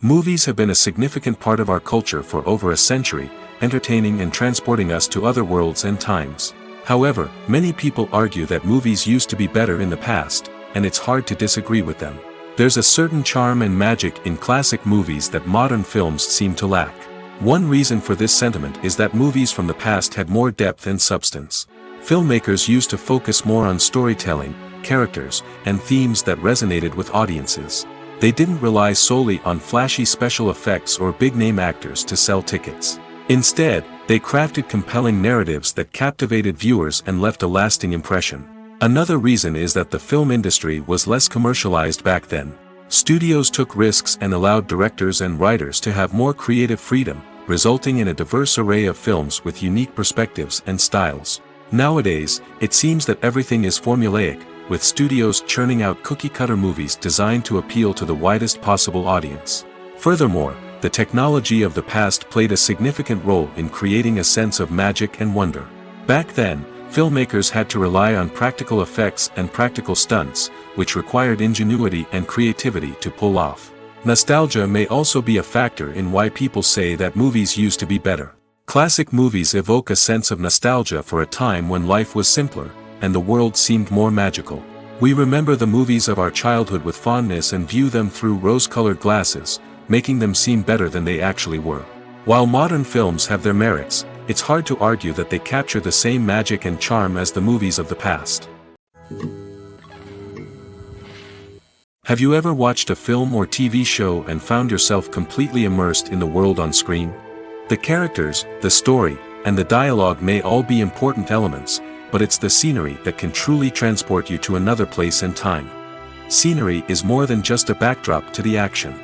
Movies have been a significant part of our culture for over a century, entertaining and transporting us to other worlds and times. However, many people argue that movies used to be better in the past, and it's hard to disagree with them. There's a certain charm and magic in classic movies that modern films seem to lack. One reason for this sentiment is that movies from the past had more depth and substance. Filmmakers used to focus more on storytelling, characters, and themes that resonated with audiences. They didn't rely solely on flashy special effects or big-name actors to sell tickets. Instead, they crafted compelling narratives that captivated viewers and left a lasting impression. Another reason is that the film industry was less commercialized back then. Studios took risks and allowed directors and writers to have more creative freedom, resulting in a diverse array of films with unique perspectives and styles. Nowadays, it seems that everything is formulaic, with studios churning out cookie-cutter movies designed to appeal to the widest possible audience. Furthermore, the technology of the past played a significant role in creating a sense of magic and wonder. Back then, filmmakers had to rely on practical effects and practical stunts, which required ingenuity and creativity to pull off. Nostalgia may also be a factor in why people say that movies used to be better. Classic movies evoke a sense of nostalgia for a time when life was simpler, and the world seemed more magical. We remember the movies of our childhood with fondness and view them through rose-colored glasses, making them seem better than they actually were. While modern films have their merits, it's hard to argue that they capture the same magic and charm as the movies of the past. Have you ever watched a film or TV show and found yourself completely immersed in the world on screen? The characters, the story, and the dialogue may all be important elements, but it's the scenery that can truly transport you to another place and time. Scenery is more than just a backdrop to the action.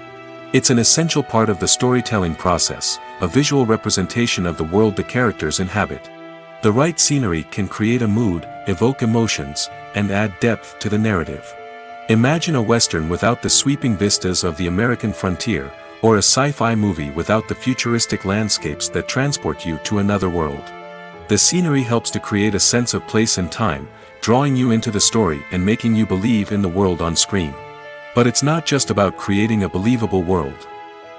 It's an essential part of the storytelling process, a visual representation of the world the characters inhabit. The right scenery can create a mood, evoke emotions, and add depth to the narrative. Imagine a Western without the sweeping vistas of the American frontier, or a sci-fi movie without the futuristic landscapes that transport you to another world. The scenery helps to create a sense of place and time, drawing you into the story and making you believe in the world on screen. But it's not just about creating a believable world.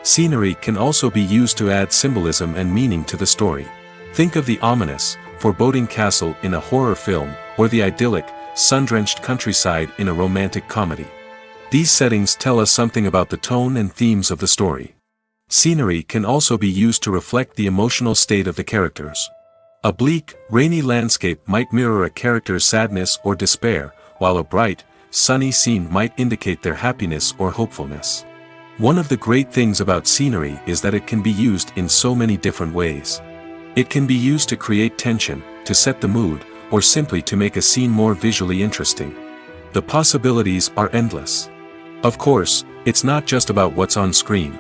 Scenery can also be used to add symbolism and meaning to the story. Think of the ominous, foreboding castle in a horror film, or the idyllic, sun-drenched countryside in a romantic comedy. These settings tell us something about the tone and themes of the story. Scenery can also be used to reflect the emotional state of the characters. A bleak, rainy landscape might mirror a character's sadness or despair, while a bright, sunny scene might indicate their happiness or hopefulness. One of the great things about scenery is that it can be used in so many different ways. It can be used to create tension, to set the mood, or simply to make a scene more visually interesting. The possibilities are endless. Of course, it's not just about what's on screen.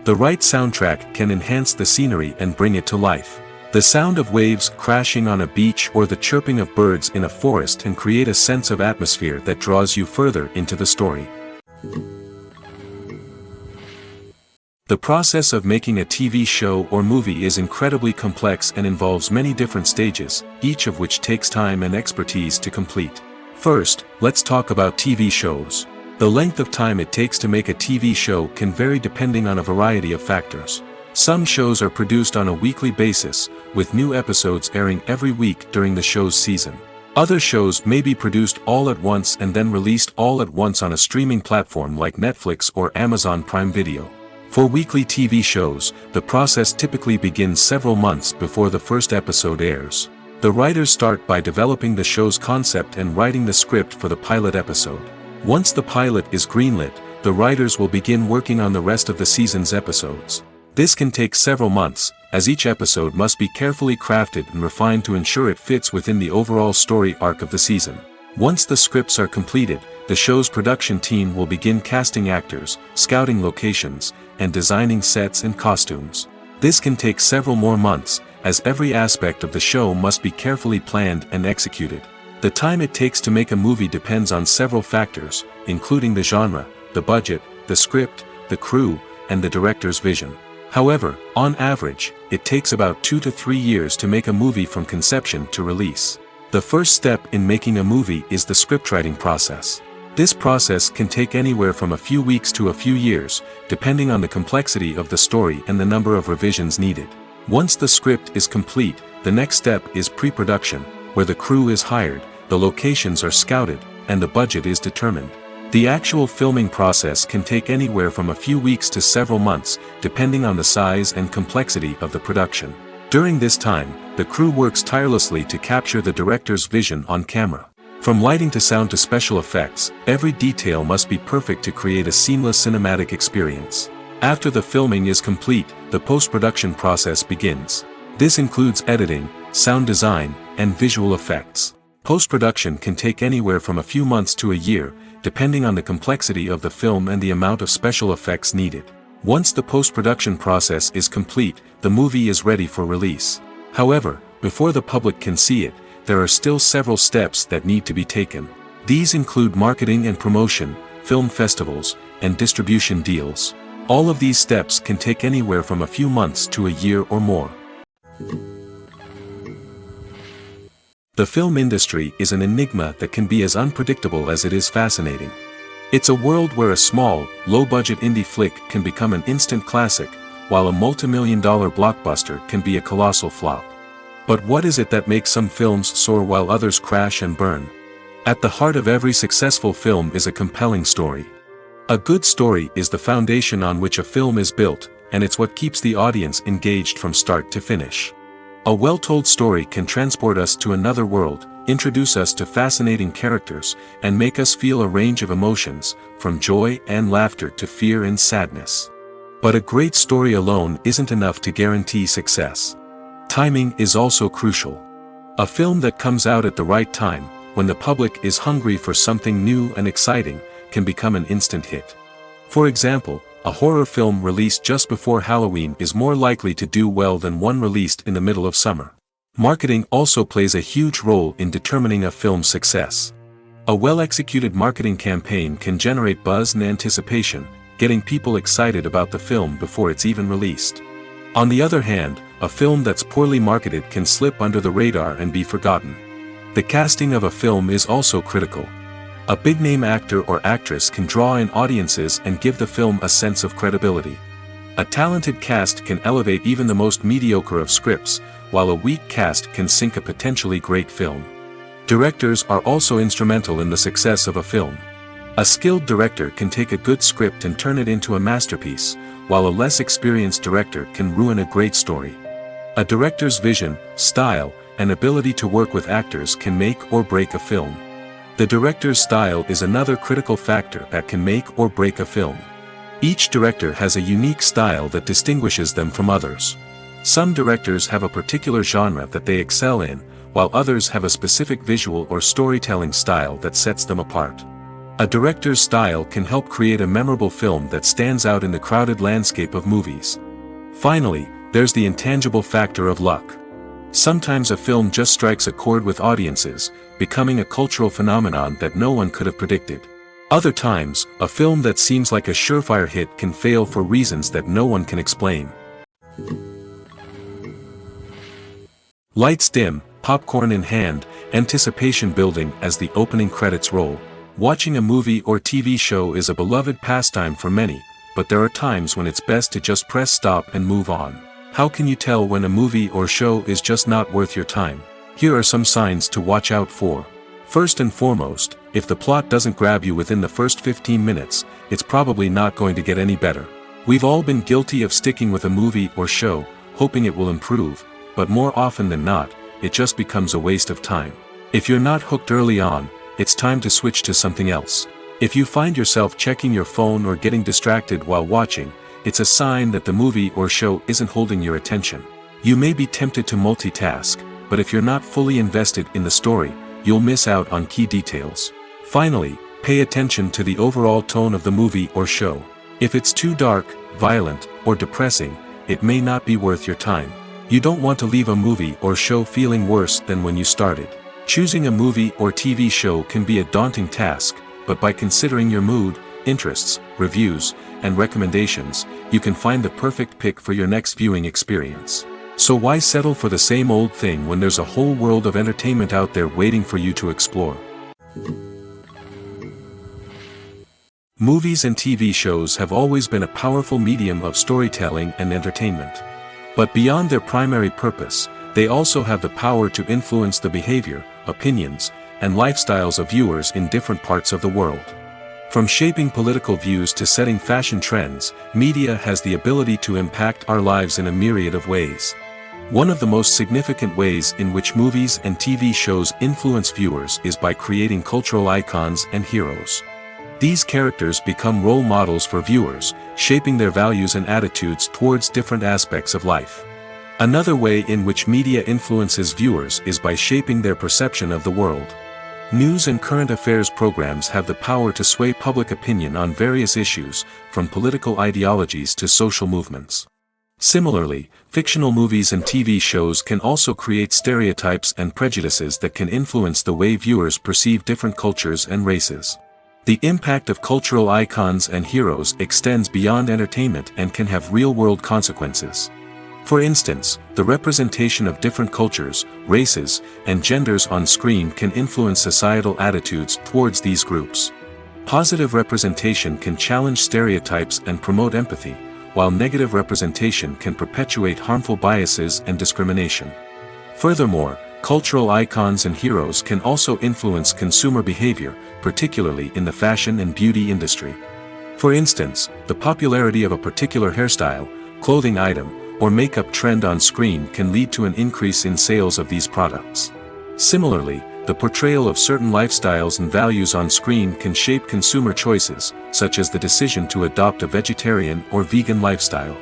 The right soundtrack can enhance the scenery and bring it to life. The sound of waves crashing on a beach or the chirping of birds in a forest can create a sense of atmosphere that draws you further into the story. The process of making a TV show or movie is incredibly complex and involves many different stages, each of which takes time and expertise to complete. First, let's talk about TV shows. The length of time it takes to make a TV show can vary depending on a variety of factors. Some shows are produced on a weekly basis, with new episodes airing every week during the show's season. Other shows may be produced all at once and then released all at once on a streaming platform like Netflix or Amazon Prime Video. For weekly TV shows, the process typically begins several months before the first episode airs. The writers start by developing the show's concept and writing the script for the pilot episode. Once the pilot is greenlit, the writers will begin working on the rest of the season's episodes. This can take several months, as each episode must be carefully crafted and refined to ensure it fits within the overall story arc of the season. Once the scripts are completed, the show's production team will begin casting actors, scouting locations, and designing sets and costumes. This can take several more months, as every aspect of the show must be carefully planned and executed. The time it takes to make a movie depends on several factors, including the genre, the budget, the script, the crew, and the director's vision. However, on average, it takes about 2 to 3 years to make a movie from conception to release. The first step in making a movie is the scriptwriting process. This process can take anywhere from a few weeks to a few years, depending on the complexity of the story and the number of revisions needed. Once the script is complete, the next step is pre-production, where the crew is hired, the locations are scouted, and the budget is determined. The actual filming process can take anywhere from a few weeks to several months, depending on the size and complexity of the production. During this time, the crew works tirelessly to capture the director's vision on camera. From lighting to sound to special effects, every detail must be perfect to create a seamless cinematic experience. After the filming is complete, the post-production process begins. This includes editing, sound design, and visual effects. Post-production can take anywhere from a few months to a year, depending on the complexity of the film and the amount of special effects needed. Once the post-production process is complete, the movie is ready for release. However, before the public can see it, there are still several steps that need to be taken. These include marketing and promotion, film festivals, and distribution deals. All of these steps can take anywhere from a few months to a year or more. The film industry is an enigma that can be as unpredictable as it is fascinating. It's a world where a small, low-budget indie flick can become an instant classic, while a multi-million-dollar blockbuster can be a colossal flop. But what is it that makes some films soar while others crash and burn? At the heart of every successful film is a compelling story. A good story is the foundation on which a film is built, and it's what keeps the audience engaged from start to finish. A well-told story can transport us to another world, introduce us to fascinating characters, and make us feel a range of emotions, from joy and laughter to fear and sadness. But a great story alone isn't enough to guarantee success. Timing is also crucial. A film that comes out at the right time, when the public is hungry for something new and exciting, can become an instant hit. For example, a horror film released just before Halloween is more likely to do well than one released in the middle of summer. Marketing also plays a huge role in determining a film's success. A well-executed marketing campaign can generate buzz and anticipation, getting people excited about the film before it's even released. On the other hand, a film that's poorly marketed can slip under the radar and be forgotten. The casting of a film is also critical. A big-name actor or actress can draw in audiences and give the film a sense of credibility. A talented cast can elevate even the most mediocre of scripts, while a weak cast can sink a potentially great film. Directors are also instrumental in the success of a film. A skilled director can take a good script and turn it into a masterpiece, while a less experienced director can ruin a great story. A director's vision, style, and ability to work with actors can make or break a film. The director's style is another critical factor that can make or break a film. Each director has a unique style that distinguishes them from others. Some directors have a particular genre that they excel in, while others have a specific visual or storytelling style that sets them apart. A director's style can help create a memorable film that stands out in the crowded landscape of movies. Finally, there's the intangible factor of luck. Sometimes a film just strikes a chord with audiences, becoming a cultural phenomenon that no one could have predicted. Other times, a film that seems like a surefire hit can fail for reasons that no one can explain. Lights dim, popcorn in hand, anticipation building as the opening credits roll. Watching a movie or TV show is a beloved pastime for many, but there are times when it's best to just press stop and move on. How can you tell when a movie or show is just not worth your time? Here are some signs to watch out for. First and foremost, if the plot doesn't grab you within the first 15 minutes, it's probably not going to get any better. We've all been guilty of sticking with a movie or show, hoping it will improve, but more often than not, it just becomes a waste of time. If you're not hooked early on, it's time to switch to something else. If you find yourself checking your phone or getting distracted while watching, it's a sign that the movie or show isn't holding your attention. You may be tempted to multitask, but if you're not fully invested in the story, you'll miss out on key details. Finally, pay attention to the overall tone of the movie or show. If it's too dark, violent, or depressing, it may not be worth your time. You don't want to leave a movie or show feeling worse than when you started. Choosing a movie or TV show can be a daunting task, but by considering your mood, interests, reviews, and recommendations, you can find the perfect pick for your next viewing experience. So why settle for the same old thing when there's a whole world of entertainment out there waiting for you to explore? Movies and TV shows have always been a powerful medium of storytelling and entertainment. But beyond their primary purpose, they also have the power to influence the behavior, opinions, and lifestyles of viewers in different parts of the world. From shaping political views to setting fashion trends, media has the ability to impact our lives in a myriad of ways. One of the most significant ways in which movies and TV shows influence viewers is by creating cultural icons and heroes. These characters become role models for viewers, shaping their values and attitudes towards different aspects of life. Another way in which media influences viewers is by shaping their perception of the world. News and current affairs programs have the power to sway public opinion on various issues, from political ideologies to social movements. Similarly, fictional movies and TV shows can also create stereotypes and prejudices that can influence the way viewers perceive different cultures and races. The impact of cultural icons and heroes extends beyond entertainment and can have real-world consequences. For instance, the representation of different cultures, races, and genders on screen can influence societal attitudes towards these groups. Positive representation can challenge stereotypes and promote empathy, while negative representation can perpetuate harmful biases and discrimination. Furthermore, cultural icons and heroes can also influence consumer behavior, particularly in the fashion and beauty industry. For instance, the popularity of a particular hairstyle, clothing item, or makeup trend on screen can lead to an increase in sales of these products. Similarly, the portrayal of certain lifestyles and values on screen can shape consumer choices, such as the decision to adopt a vegetarian or vegan lifestyle.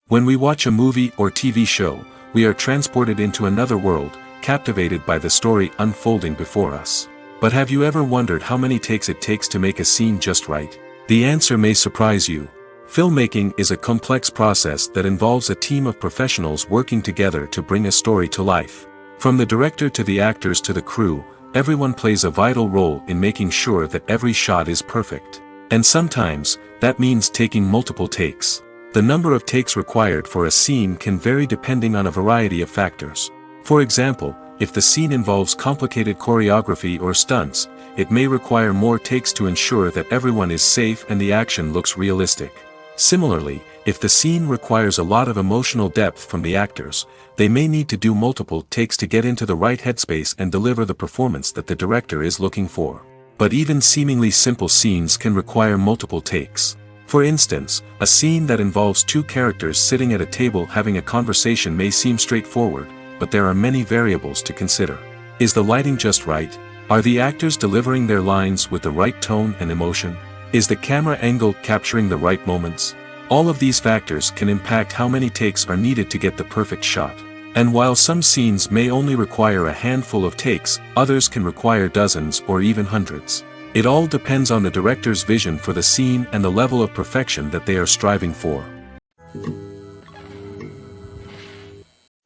When we watch a movie or TV show, we are transported into another world, captivated by the story unfolding before us. But have you ever wondered how many takes it takes to make a scene just right? The answer may surprise you. Filmmaking is a complex process that involves a team of professionals working together to bring a story to life. From the director to the actors to the crew, everyone plays a vital role in making sure that every shot is perfect. And sometimes, that means taking multiple takes. The number of takes required for a scene can vary depending on a variety of factors. For example, if the scene involves complicated choreography or stunts, it may require more takes to ensure that everyone is safe and the action looks realistic. Similarly, if the scene requires a lot of emotional depth from the actors, they may need to do multiple takes to get into the right headspace and deliver the performance that the director is looking for. But even seemingly simple scenes can require multiple takes. For instance, a scene that involves two characters sitting at a table having a conversation may seem straightforward, but there are many variables to consider. Is the lighting just right? Are the actors delivering their lines with the right tone and emotion? Is the camera angle capturing the right moments? All of these factors can impact how many takes are needed to get the perfect shot. And while some scenes may only require a handful of takes, others can require dozens or even hundreds. It all depends on the director's vision for the scene and the level of perfection that they are striving for.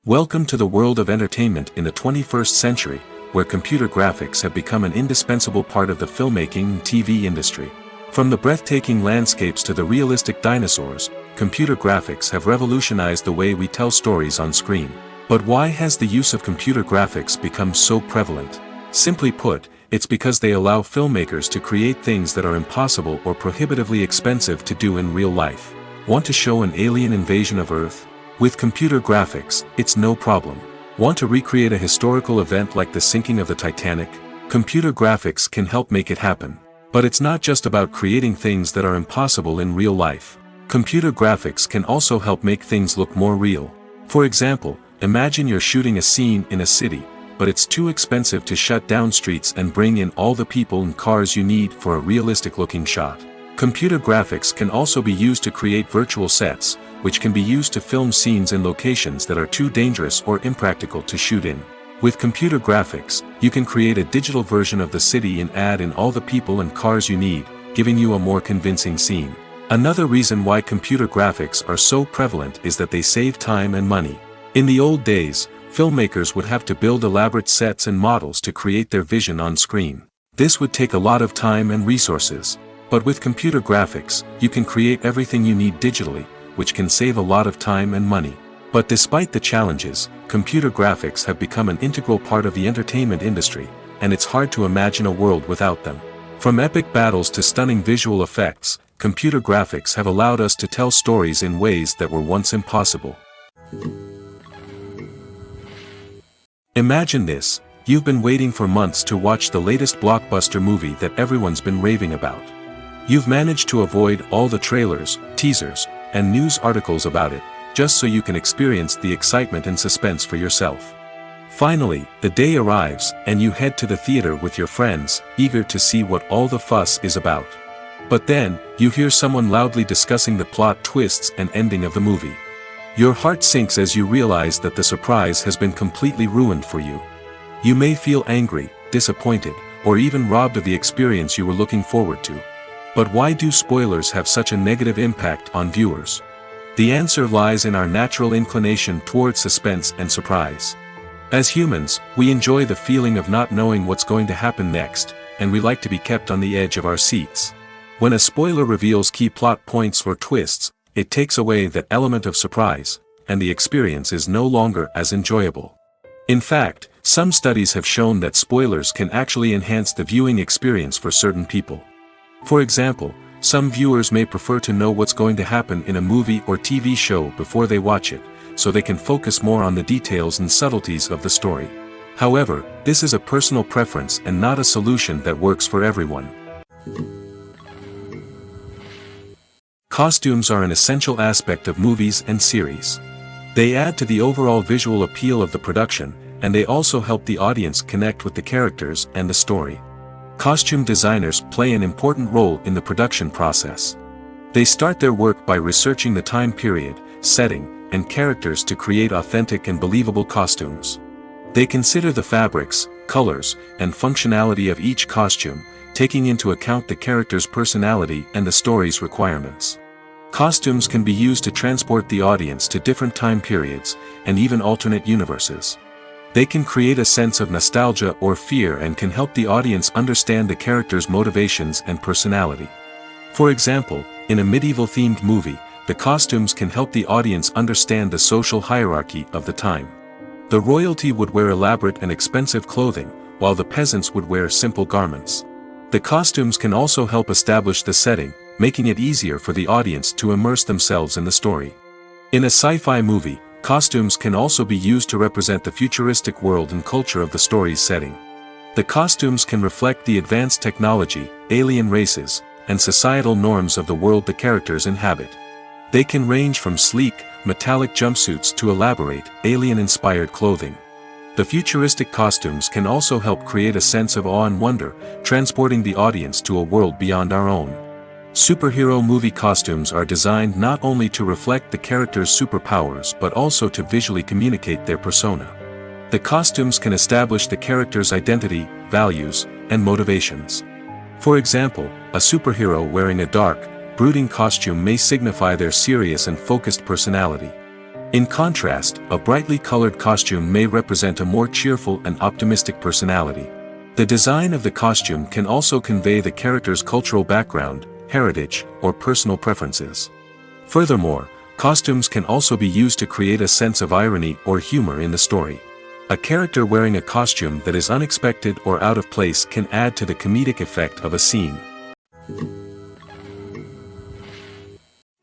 Welcome to the world of entertainment in the 21st century, where computer graphics have become an indispensable part of the filmmaking and TV industry. From the breathtaking landscapes to the realistic dinosaurs, computer graphics have revolutionized the way we tell stories on screen. But why has the use of computer graphics become so prevalent? Simply put, it's because they allow filmmakers to create things that are impossible or prohibitively expensive to do in real life. Want to show an alien invasion of Earth? With computer graphics, it's no problem. Want to recreate a historical event like the sinking of the Titanic? Computer graphics can help make it happen. But it's not just about creating things that are impossible in real life. Computer graphics can also help make things look more real. For example, imagine you're shooting a scene in a city, but it's too expensive to shut down streets and bring in all the people and cars you need for a realistic-looking shot. Computer graphics can also be used to create virtual sets, which can be used to film scenes in locations that are too dangerous or impractical to shoot in. With computer graphics, you can create a digital version of the city and add in all the people and cars you need, giving you a more convincing scene. Another reason why computer graphics are so prevalent is that they save time and money. In the old days, filmmakers would have to build elaborate sets and models to create their vision on screen. This would take a lot of time and resources. But with computer graphics, you can create everything you need digitally, which can save a lot of time and money. But despite the challenges, computer graphics have become an integral part of the entertainment industry, and it's hard to imagine a world without them. From epic battles to stunning visual effects, computer graphics have allowed us to tell stories in ways that were once impossible. Imagine this: you've been waiting for months to watch the latest blockbuster movie that everyone's been raving about. You've managed to avoid all the trailers, teasers, and news articles about it, just so you can experience the excitement and suspense for yourself. Finally, the day arrives, and you head to the theater with your friends, eager to see what all the fuss is about. But then, you hear someone loudly discussing the plot twists and ending of the movie. Your heart sinks as you realize that the surprise has been completely ruined for you. You may feel angry, disappointed, or even robbed of the experience you were looking forward to. But why do spoilers have such a negative impact on viewers? The answer lies in our natural inclination towards suspense and surprise. As humans, we enjoy the feeling of not knowing what's going to happen next, and we like to be kept on the edge of our seats. When a spoiler reveals key plot points or twists, it takes away that element of surprise, and the experience is no longer as enjoyable. In fact, some studies have shown that spoilers can actually enhance the viewing experience for certain people. For example, some viewers may prefer to know what's going to happen in a movie or TV show before they watch it, so they can focus more on the details and subtleties of the story. However, this is a personal preference and not a solution that works for everyone. Costumes are an essential aspect of movies and series. They add to the overall visual appeal of the production, and they also help the audience connect with the characters and the story. Costume designers play an important role in the production process. They start their work by researching the time period, setting, and characters to create authentic and believable costumes. They consider the fabrics, colors, and functionality of each costume, taking into account the character's personality and the story's requirements. Costumes can be used to transport the audience to different time periods, and even alternate universes. They can create a sense of nostalgia or fear and can help the audience understand the character's motivations and personality. For example, in a medieval-themed movie, the costumes can help the audience understand the social hierarchy of the time. The royalty would wear elaborate and expensive clothing, while the peasants would wear simple garments. The costumes can also help establish the setting, making it easier for the audience to immerse themselves in the story. In a sci-fi movie, costumes can also be used to represent the futuristic world and culture of the story's setting. The costumes can reflect the advanced technology, alien races, and societal norms of the world the characters inhabit. They can range from sleek, metallic jumpsuits to elaborate, alien-inspired clothing. The futuristic costumes can also help create a sense of awe and wonder, transporting the audience to a world beyond our own. Superhero movie costumes are designed not only to reflect the character's superpowers but also to visually communicate their persona. The costumes can establish the character's identity, values, and motivations. For example, a superhero wearing a dark, brooding costume may signify their serious and focused personality. In contrast, a brightly colored costume may represent a more cheerful and optimistic personality. The design of the costume can also convey the character's cultural background, heritage, or personal preferences. Furthermore, costumes can also be used to create a sense of irony or humor in the story. A character wearing a costume that is unexpected or out of place can add to the comedic effect of a scene.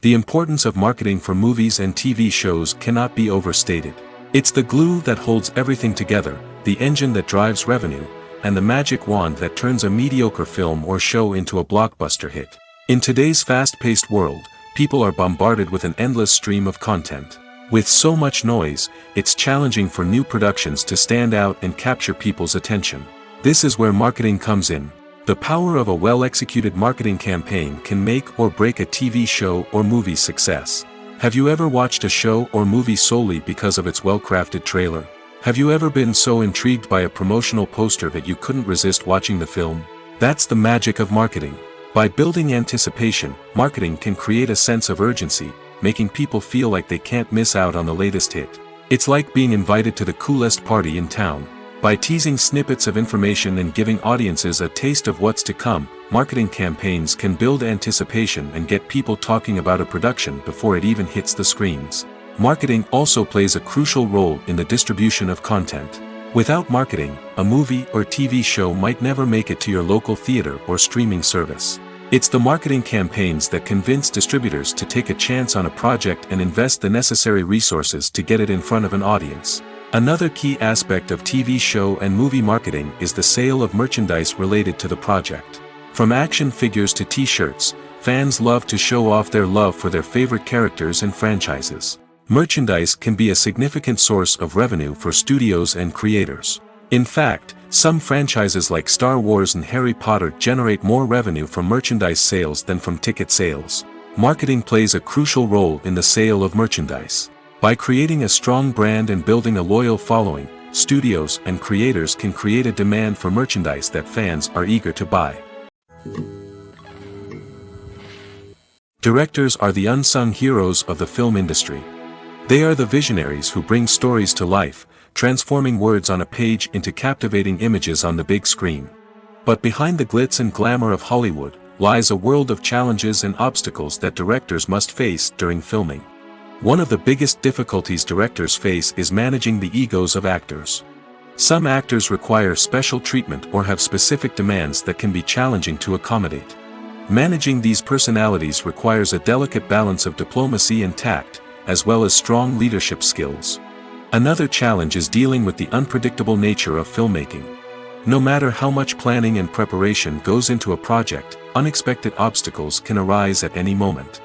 The importance of marketing for movies and TV shows cannot be overstated. It's the glue that holds everything together, the engine that drives revenue, and the magic wand that turns a mediocre film or show into a blockbuster hit. In today's fast-paced world, people are bombarded with an endless stream of content. With so much noise, it's challenging for new productions to stand out and capture people's attention. This is where marketing comes in. The power of a well-executed marketing campaign can make or break a TV show or movie's success. Have you ever watched a show or movie solely because of its well-crafted trailer? Have you ever been so intrigued by a promotional poster that you couldn't resist watching the film? That's the magic of marketing. By building anticipation, marketing can create a sense of urgency, making people feel like they can't miss out on the latest hit. It's like being invited to the coolest party in town. By teasing snippets of information and giving audiences a taste of what's to come, marketing campaigns can build anticipation and get people talking about a production before it even hits the screens. Marketing also plays a crucial role in the distribution of content. Without marketing, a movie or TV show might never make it to your local theater or streaming service. It's the marketing campaigns that convince distributors to take a chance on a project and invest the necessary resources to get it in front of an audience. Another key aspect of TV show and movie marketing is the sale of merchandise related to the project. From action figures to t-shirts, fans love to show off their love for their favorite characters and franchises. Merchandise can be a significant source of revenue for studios and creators. In fact, some franchises like Star Wars and Harry Potter generate more revenue from merchandise sales than from ticket sales. Marketing plays a crucial role in the sale of merchandise. By creating a strong brand and building a loyal following, studios and creators can create a demand for merchandise that fans are eager to buy. Directors are the unsung heroes of the film industry. They are the visionaries who bring stories to life, transforming words on a page into captivating images on the big screen. But behind the glitz and glamour of Hollywood, lies a world of challenges and obstacles that directors must face during filming. One of the biggest difficulties directors face is managing the egos of actors. Some actors require special treatment or have specific demands that can be challenging to accommodate. Managing these personalities requires a delicate balance of diplomacy and tact, as well as strong leadership skills. Another challenge is dealing with the unpredictable nature of filmmaking. No matter how much planning and preparation goes into a project, unexpected obstacles can arise at any moment.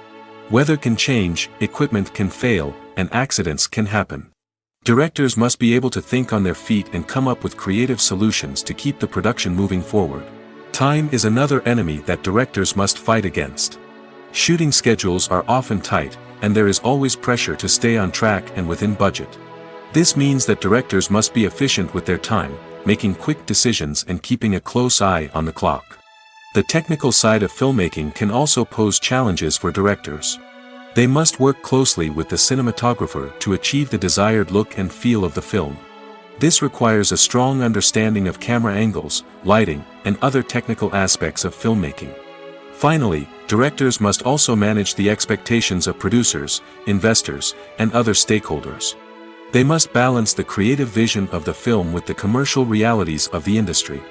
Weather can change, equipment can fail, and accidents can happen. Directors must be able to think on their feet and come up with creative solutions to keep the production moving forward. Time is another enemy that directors must fight against. Shooting schedules are often tight, and there is always pressure to stay on track and within budget. This means that directors must be efficient with their time, making quick decisions and keeping a close eye on the clock. The technical side of filmmaking can also pose challenges for directors. They must work closely with the cinematographer to achieve the desired look and feel of the film. This requires a strong understanding of camera angles, lighting, and other technical aspects of filmmaking. Finally, directors must also manage the expectations of producers, investors, and other stakeholders. They must balance the creative vision of the film with the commercial realities of the industry.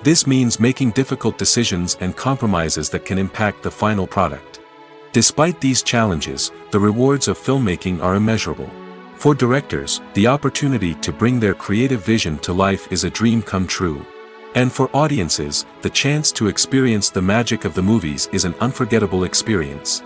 This means making difficult decisions and compromises that can impact the final product. Despite these challenges, the rewards of filmmaking are immeasurable. For directors, the opportunity to bring their creative vision to life is a dream come true. And for audiences, the chance to experience the magic of the movies is an unforgettable experience.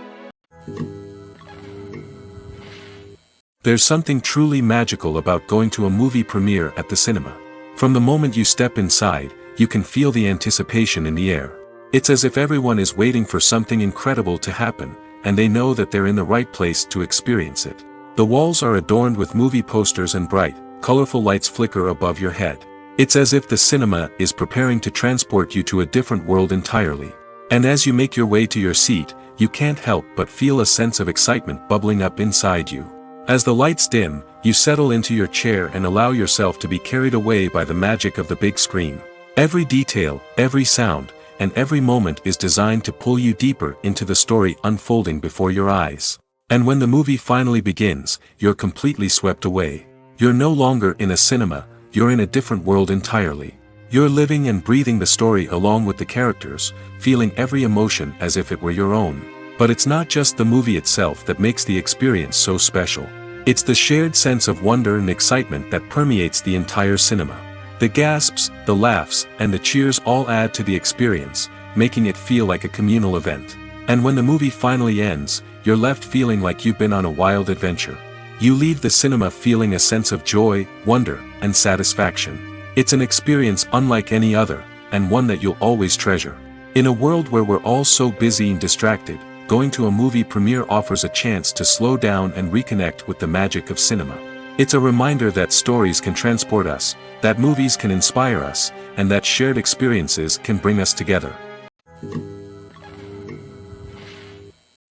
There's something truly magical about going to a movie premiere at the cinema. From the moment you step inside, you can feel the anticipation in the air. It's as if everyone is waiting for something incredible to happen, and they know that they're in the right place to experience it. The walls are adorned with movie posters and bright, colorful lights flicker above your head. It's as if the cinema is preparing to transport you to a different world entirely. And as you make your way to your seat, you can't help but feel a sense of excitement bubbling up inside you. As the lights dim, you settle into your chair and allow yourself to be carried away by the magic of the big screen. Every detail, every sound, and every moment is designed to pull you deeper into the story unfolding before your eyes. And when the movie finally begins, you're completely swept away. You're no longer in a cinema, you're in a different world entirely. You're living and breathing the story along with the characters, feeling every emotion as if it were your own. But it's not just the movie itself that makes the experience so special. It's the shared sense of wonder and excitement that permeates the entire cinema. The gasps, the laughs, and the cheers all add to the experience, making it feel like a communal event. And when the movie finally ends, you're left feeling like you've been on a wild adventure. You leave the cinema feeling a sense of joy, wonder, and satisfaction. It's an experience unlike any other, and one that you'll always treasure. In a world where we're all so busy and distracted, going to a movie premiere offers a chance to slow down and reconnect with the magic of cinema. It's a reminder that stories can transport us, that movies can inspire us, and that shared experiences can bring us together.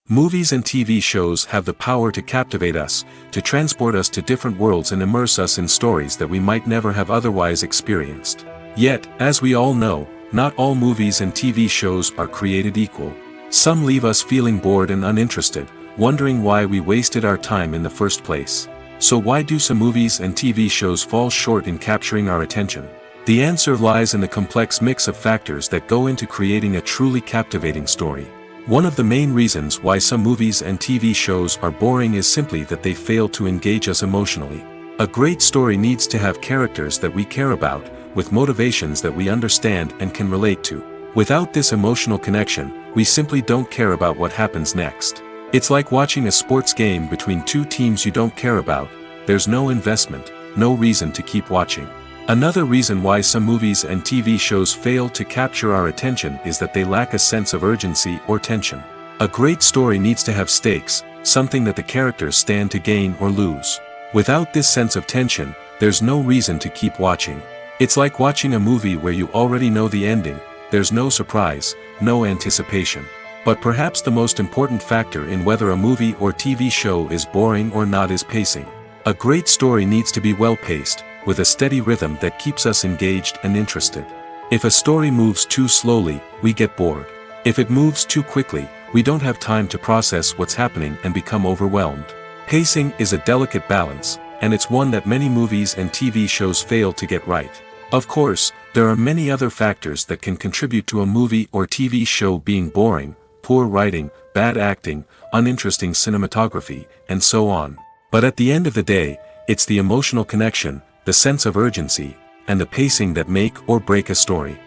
Movies and TV shows have the power to captivate us, to transport us to different worlds and immerse us in stories that we might never have otherwise experienced. Yet, as we all know, not all movies and TV shows are created equal. Some leave us feeling bored and uninterested, wondering why we wasted our time in the first place. So why do some movies and TV shows fall short in capturing our attention? The answer lies in the complex mix of factors that go into creating a truly captivating story. One of the main reasons why some movies and TV shows are boring is simply that they fail to engage us emotionally. A great story needs to have characters that we care about, with motivations that we understand and can relate to. Without this emotional connection, we simply don't care about what happens next. It's like watching a sports game between two teams you don't care about. There's no investment, no reason to keep watching. Another reason why some movies and TV shows fail to capture our attention is that they lack a sense of urgency or tension. A great story needs to have stakes, something that the characters stand to gain or lose. Without this sense of tension, there's no reason to keep watching. It's like watching a movie where you already know the ending, there's no surprise, no anticipation. But perhaps the most important factor in whether a movie or TV show is boring or not is pacing. A great story needs to be well-paced, with a steady rhythm that keeps us engaged and interested. If a story moves too slowly, we get bored. If it moves too quickly, we don't have time to process what's happening and become overwhelmed. Pacing is a delicate balance, and it's one that many movies and TV shows fail to get right. Of course, there are many other factors that can contribute to a movie or TV show being boring: poor writing, bad acting, uninteresting cinematography, and so on. But at the end of the day, it's the emotional connection, the sense of urgency, and the pacing that make or break a story.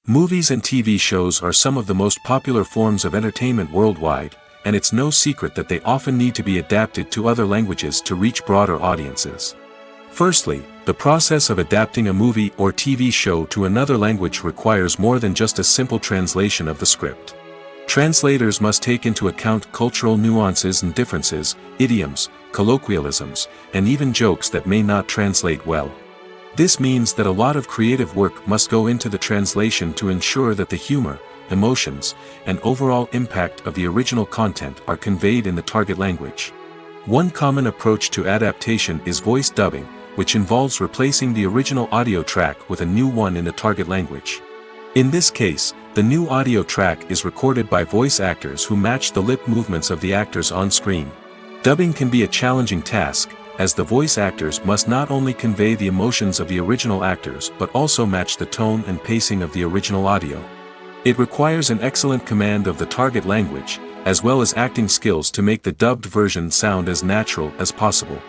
Movies and TV shows are some of the most popular forms of entertainment worldwide, and it's no secret that they often need to be adapted to other languages to reach broader audiences. Firstly, the process of adapting a movie or TV show to another language requires more than just a simple translation of the script. Translators must take into account cultural nuances and differences, idioms, colloquialisms, and even jokes that may not translate well. This means that a lot of creative work must go into the translation to ensure that the humor, emotions, and overall impact of the original content are conveyed in the target language. One common approach to adaptation is voice dubbing, which involves replacing the original audio track with a new one in the target language. In this case, the new audio track is recorded by voice actors who match the lip movements of the actors on screen. Dubbing can be a challenging task, as the voice actors must not only convey the emotions of the original actors but also match the tone and pacing of the original audio. It requires an excellent command of the target language, as well as acting skills to make the dubbed version sound as natural as possible.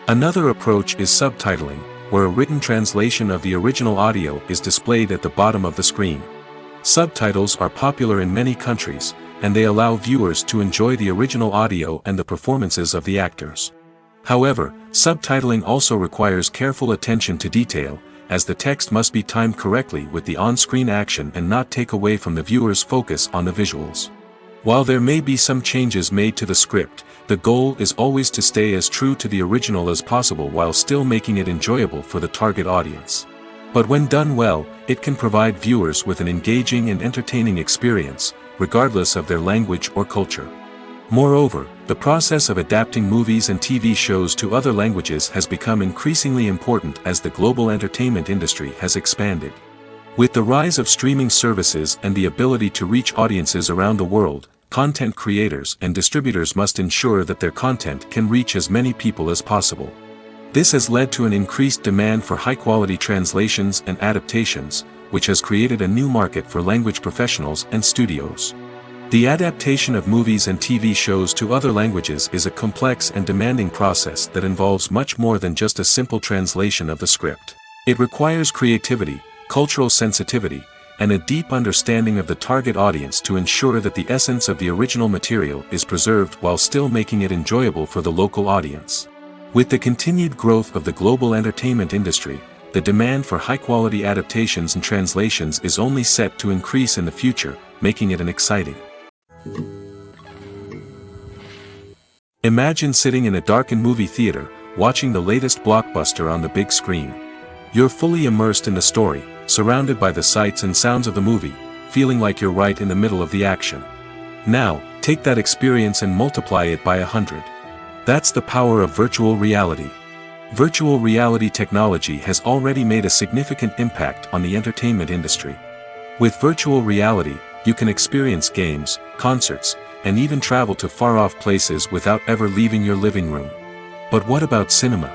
Another approach is subtitling, where a written translation of the original audio is displayed at the bottom of the screen. Subtitles are popular in many countries, and they allow viewers to enjoy the original audio and the performances of the actors. However, subtitling also requires careful attention to detail, as the text must be timed correctly with the on-screen action and not take away from the viewer's focus on the visuals. While there may be some changes made to the script, the goal is always to stay as true to the original as possible while still making it enjoyable for the target audience. But when done well, it can provide viewers with an engaging and entertaining experience, regardless of their language or culture. Moreover, the process of adapting movies and TV shows to other languages has become increasingly important as the global entertainment industry has expanded. With the rise of streaming services and the ability to reach audiences around the world, content creators and distributors must ensure that their content can reach as many people as possible. This has led to an increased demand for high-quality translations and adaptations, which has created a new market for language professionals and studios. The adaptation of movies and TV shows to other languages is a complex and demanding process that involves much more than just a simple translation of the script. It requires creativity, cultural sensitivity, and a deep understanding of the target audience to ensure that the essence of the original material is preserved while still making it enjoyable for the local audience. With the continued growth of the global entertainment industry, the demand for high-quality adaptations and translations is only set to increase in the future, making it an exciting. Imagine sitting in a darkened movie theater, watching the latest blockbuster on the big screen. You're fully immersed in the story, surrounded by the sights and sounds of the movie, feeling like you're right in the middle of the action. Now, take that experience and multiply it by 100. That's the power of virtual reality. Virtual reality technology has already made a significant impact on the entertainment industry. With virtual reality, you can experience games, concerts, and even travel to far-off places without ever leaving your living room. But what about cinema?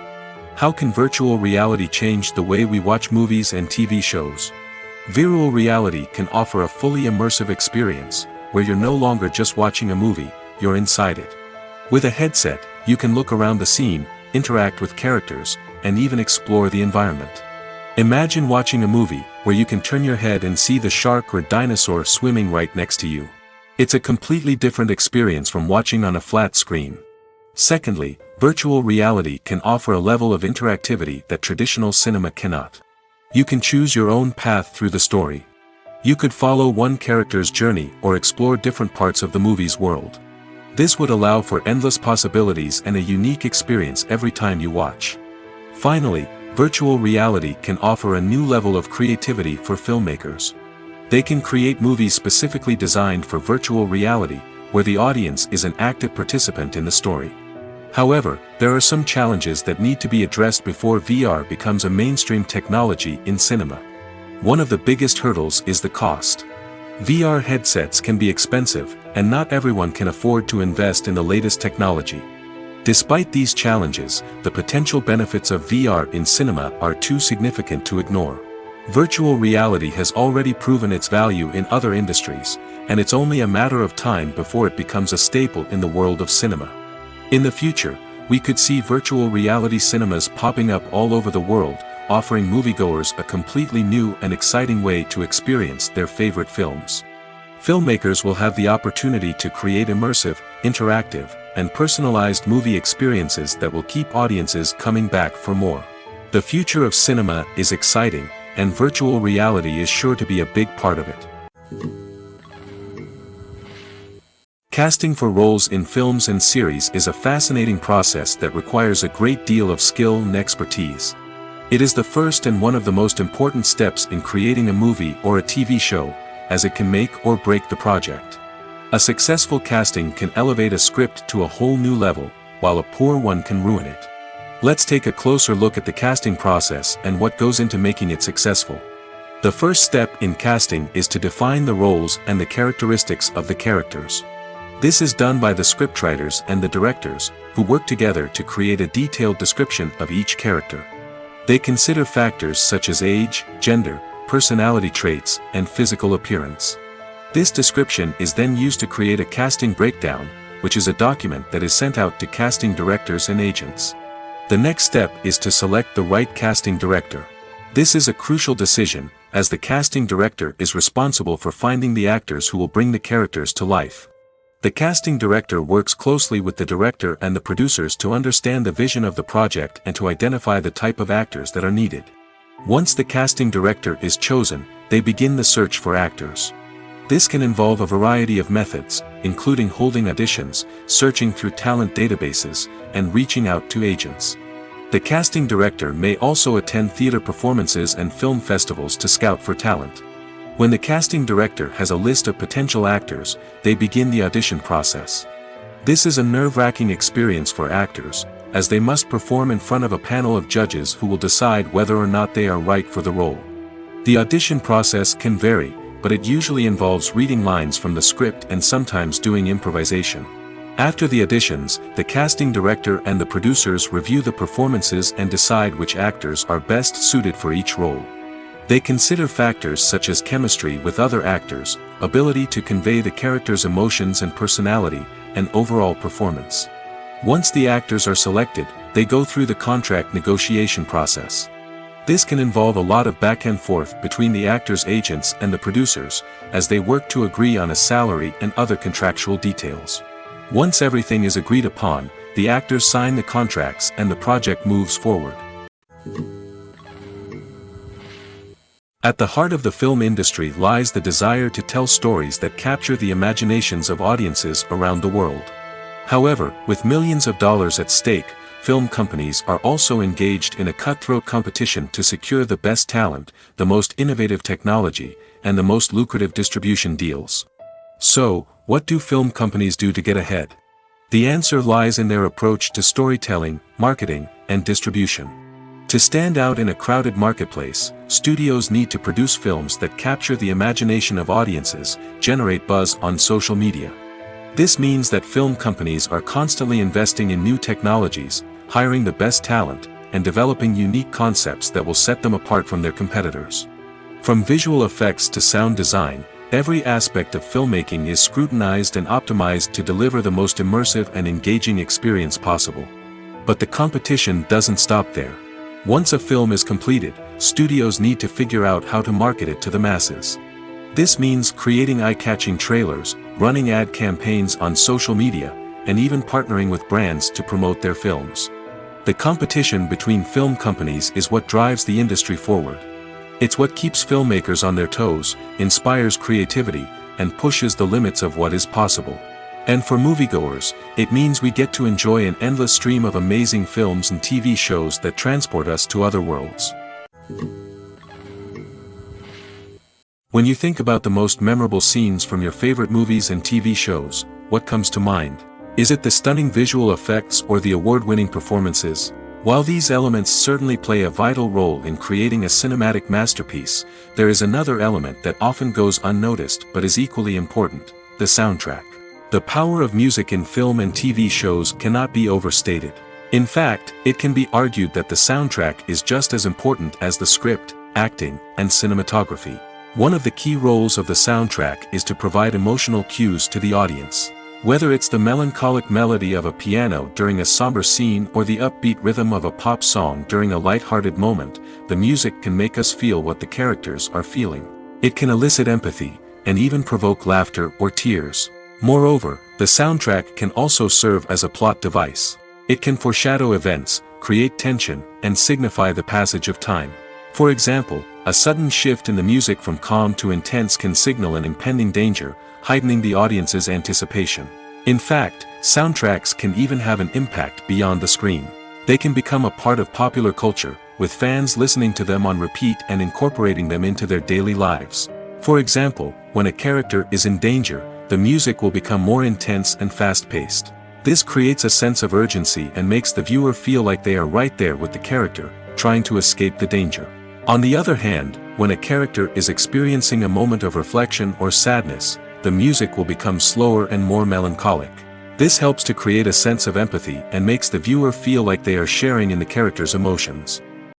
How can virtual reality change the way we watch movies and TV shows? Virtual reality can offer a fully immersive experience, where you're no longer just watching a movie, you're inside it. With a headset, you can look around the scene, interact with characters, and even explore the environment. Imagine watching a movie where you can turn your head and see the shark or dinosaur swimming right next to you. It's a completely different experience from watching on a flat screen. Secondly, virtual reality can offer a level of interactivity that traditional cinema cannot. You can choose your own path through the story. You could follow one character's journey or explore different parts of the movie's world. This would allow for endless possibilities and a unique experience every time you watch. Finally, virtual reality can offer a new level of creativity for filmmakers. They can create movies specifically designed for virtual reality, where the audience is an active participant in the story. However, there are some challenges that need to be addressed before VR becomes a mainstream technology in cinema. One of the biggest hurdles is the cost. VR headsets can be expensive, and not everyone can afford to invest in the latest technology. Despite these challenges, the potential benefits of VR in cinema are too significant to ignore. Virtual reality has already proven its value in other industries, and it's only a matter of time before it becomes a staple in the world of cinema. In the future, we could see virtual reality cinemas popping up all over the world, offering moviegoers a completely new and exciting way to experience their favorite films. Filmmakers will have the opportunity to create immersive, interactive, and personalized movie experiences that will keep audiences coming back for more. The future of cinema is exciting, and virtual reality is sure to be a big part of it. Casting for roles in films and series is a fascinating process that requires a great deal of skill and expertise. It is the first and one of the most important steps in creating a movie or a TV show, as it can make or break the project. A successful casting can elevate a script to a whole new level, while a poor one can ruin it. Let's take a closer look at the casting process and what goes into making it successful. The first step in casting is to define the roles and the characteristics of the characters. This is done by the scriptwriters and the directors, who work together to create a detailed description of each character. They consider factors such as age, gender, personality traits, and physical appearance. This description is then used to create a casting breakdown, which is a document that is sent out to casting directors and agents. The next step is to select the right casting director. This is a crucial decision, as the casting director is responsible for finding the actors who will bring the characters to life. The casting director works closely with the director and the producers to understand the vision of the project and to identify the type of actors that are needed. Once the casting director is chosen, they begin the search for actors. This can involve a variety of methods, including holding auditions, searching through talent databases, and reaching out to agents. The casting director may also attend theater performances and film festivals to scout for talent. When the casting director has a list of potential actors, they begin the audition process. This is a nerve-wracking experience for actors, as they must perform in front of a panel of judges who will decide whether or not they are right for the role. The audition process can vary, but it usually involves reading lines from the script and sometimes doing improvisation. After the auditions, the casting director and the producers review the performances and decide which actors are best suited for each role. They consider factors such as chemistry with other actors, ability to convey the character's emotions and personality, and overall performance. Once the actors are selected, they go through the contract negotiation process. This can involve a lot of back and forth between the actors' agents and the producers, as they work to agree on a salary and other contractual details. Once everything is agreed upon, the actors sign the contracts and the project moves forward. At the heart of the film industry lies the desire to tell stories that capture the imaginations of audiences around the world. However, with millions of dollars at stake, film companies are also engaged in a cutthroat competition to secure the best talent, the most innovative technology, and the most lucrative distribution deals. So, what do film companies do to get ahead? The answer lies in their approach to storytelling, marketing, and distribution. To stand out in a crowded marketplace, studios need to produce films that capture the imagination of audiences, generate buzz on social media. This means that film companies are constantly investing in new technologies, hiring the best talent, and developing unique concepts that will set them apart from their competitors. From visual effects to sound design, every aspect of filmmaking is scrutinized and optimized to deliver the most immersive and engaging experience possible. But the competition doesn't stop there. Once a film is completed, studios need to figure out how to market it to the masses. This means creating eye-catching trailers, running ad campaigns on social media, and even partnering with brands to promote their films. The competition between film companies is what drives the industry forward. It's what keeps filmmakers on their toes, inspires creativity, and pushes the limits of what is possible. And for moviegoers, it means we get to enjoy an endless stream of amazing films and TV shows that transport us to other worlds. When you think about the most memorable scenes from your favorite movies and TV shows, what comes to mind? Is it the stunning visual effects or the award-winning performances? While these elements certainly play a vital role in creating a cinematic masterpiece, there is another element that often goes unnoticed but is equally important: the soundtrack. The power of music in film and TV shows cannot be overstated. In fact, it can be argued that the soundtrack is just as important as the script, acting, and cinematography. One of the key roles of the soundtrack is to provide emotional cues to the audience. Whether it's the melancholic melody of a piano during a somber scene or the upbeat rhythm of a pop song during a light-hearted moment, the music can make us feel what the characters are feeling. It can elicit empathy, and even provoke laughter or tears. Moreover, the soundtrack can also serve as a plot device. It can foreshadow events, create tension, and signify the passage of time. For example, a sudden shift in the music from calm to intense can signal an impending danger, heightening the audience's anticipation. In fact, soundtracks can even have an impact beyond the screen. They can become a part of popular culture, with fans listening to them on repeat and incorporating them into their daily lives. For example, when a character is in danger, the music will become more intense and fast-paced. This creates a sense of urgency and makes the viewer feel like they are right there with the character, trying to escape the danger. On the other hand, when a character is experiencing a moment of reflection or sadness, the music will become slower and more melancholic. This helps to create a sense of empathy and makes the viewer feel like they are sharing in the character's emotions.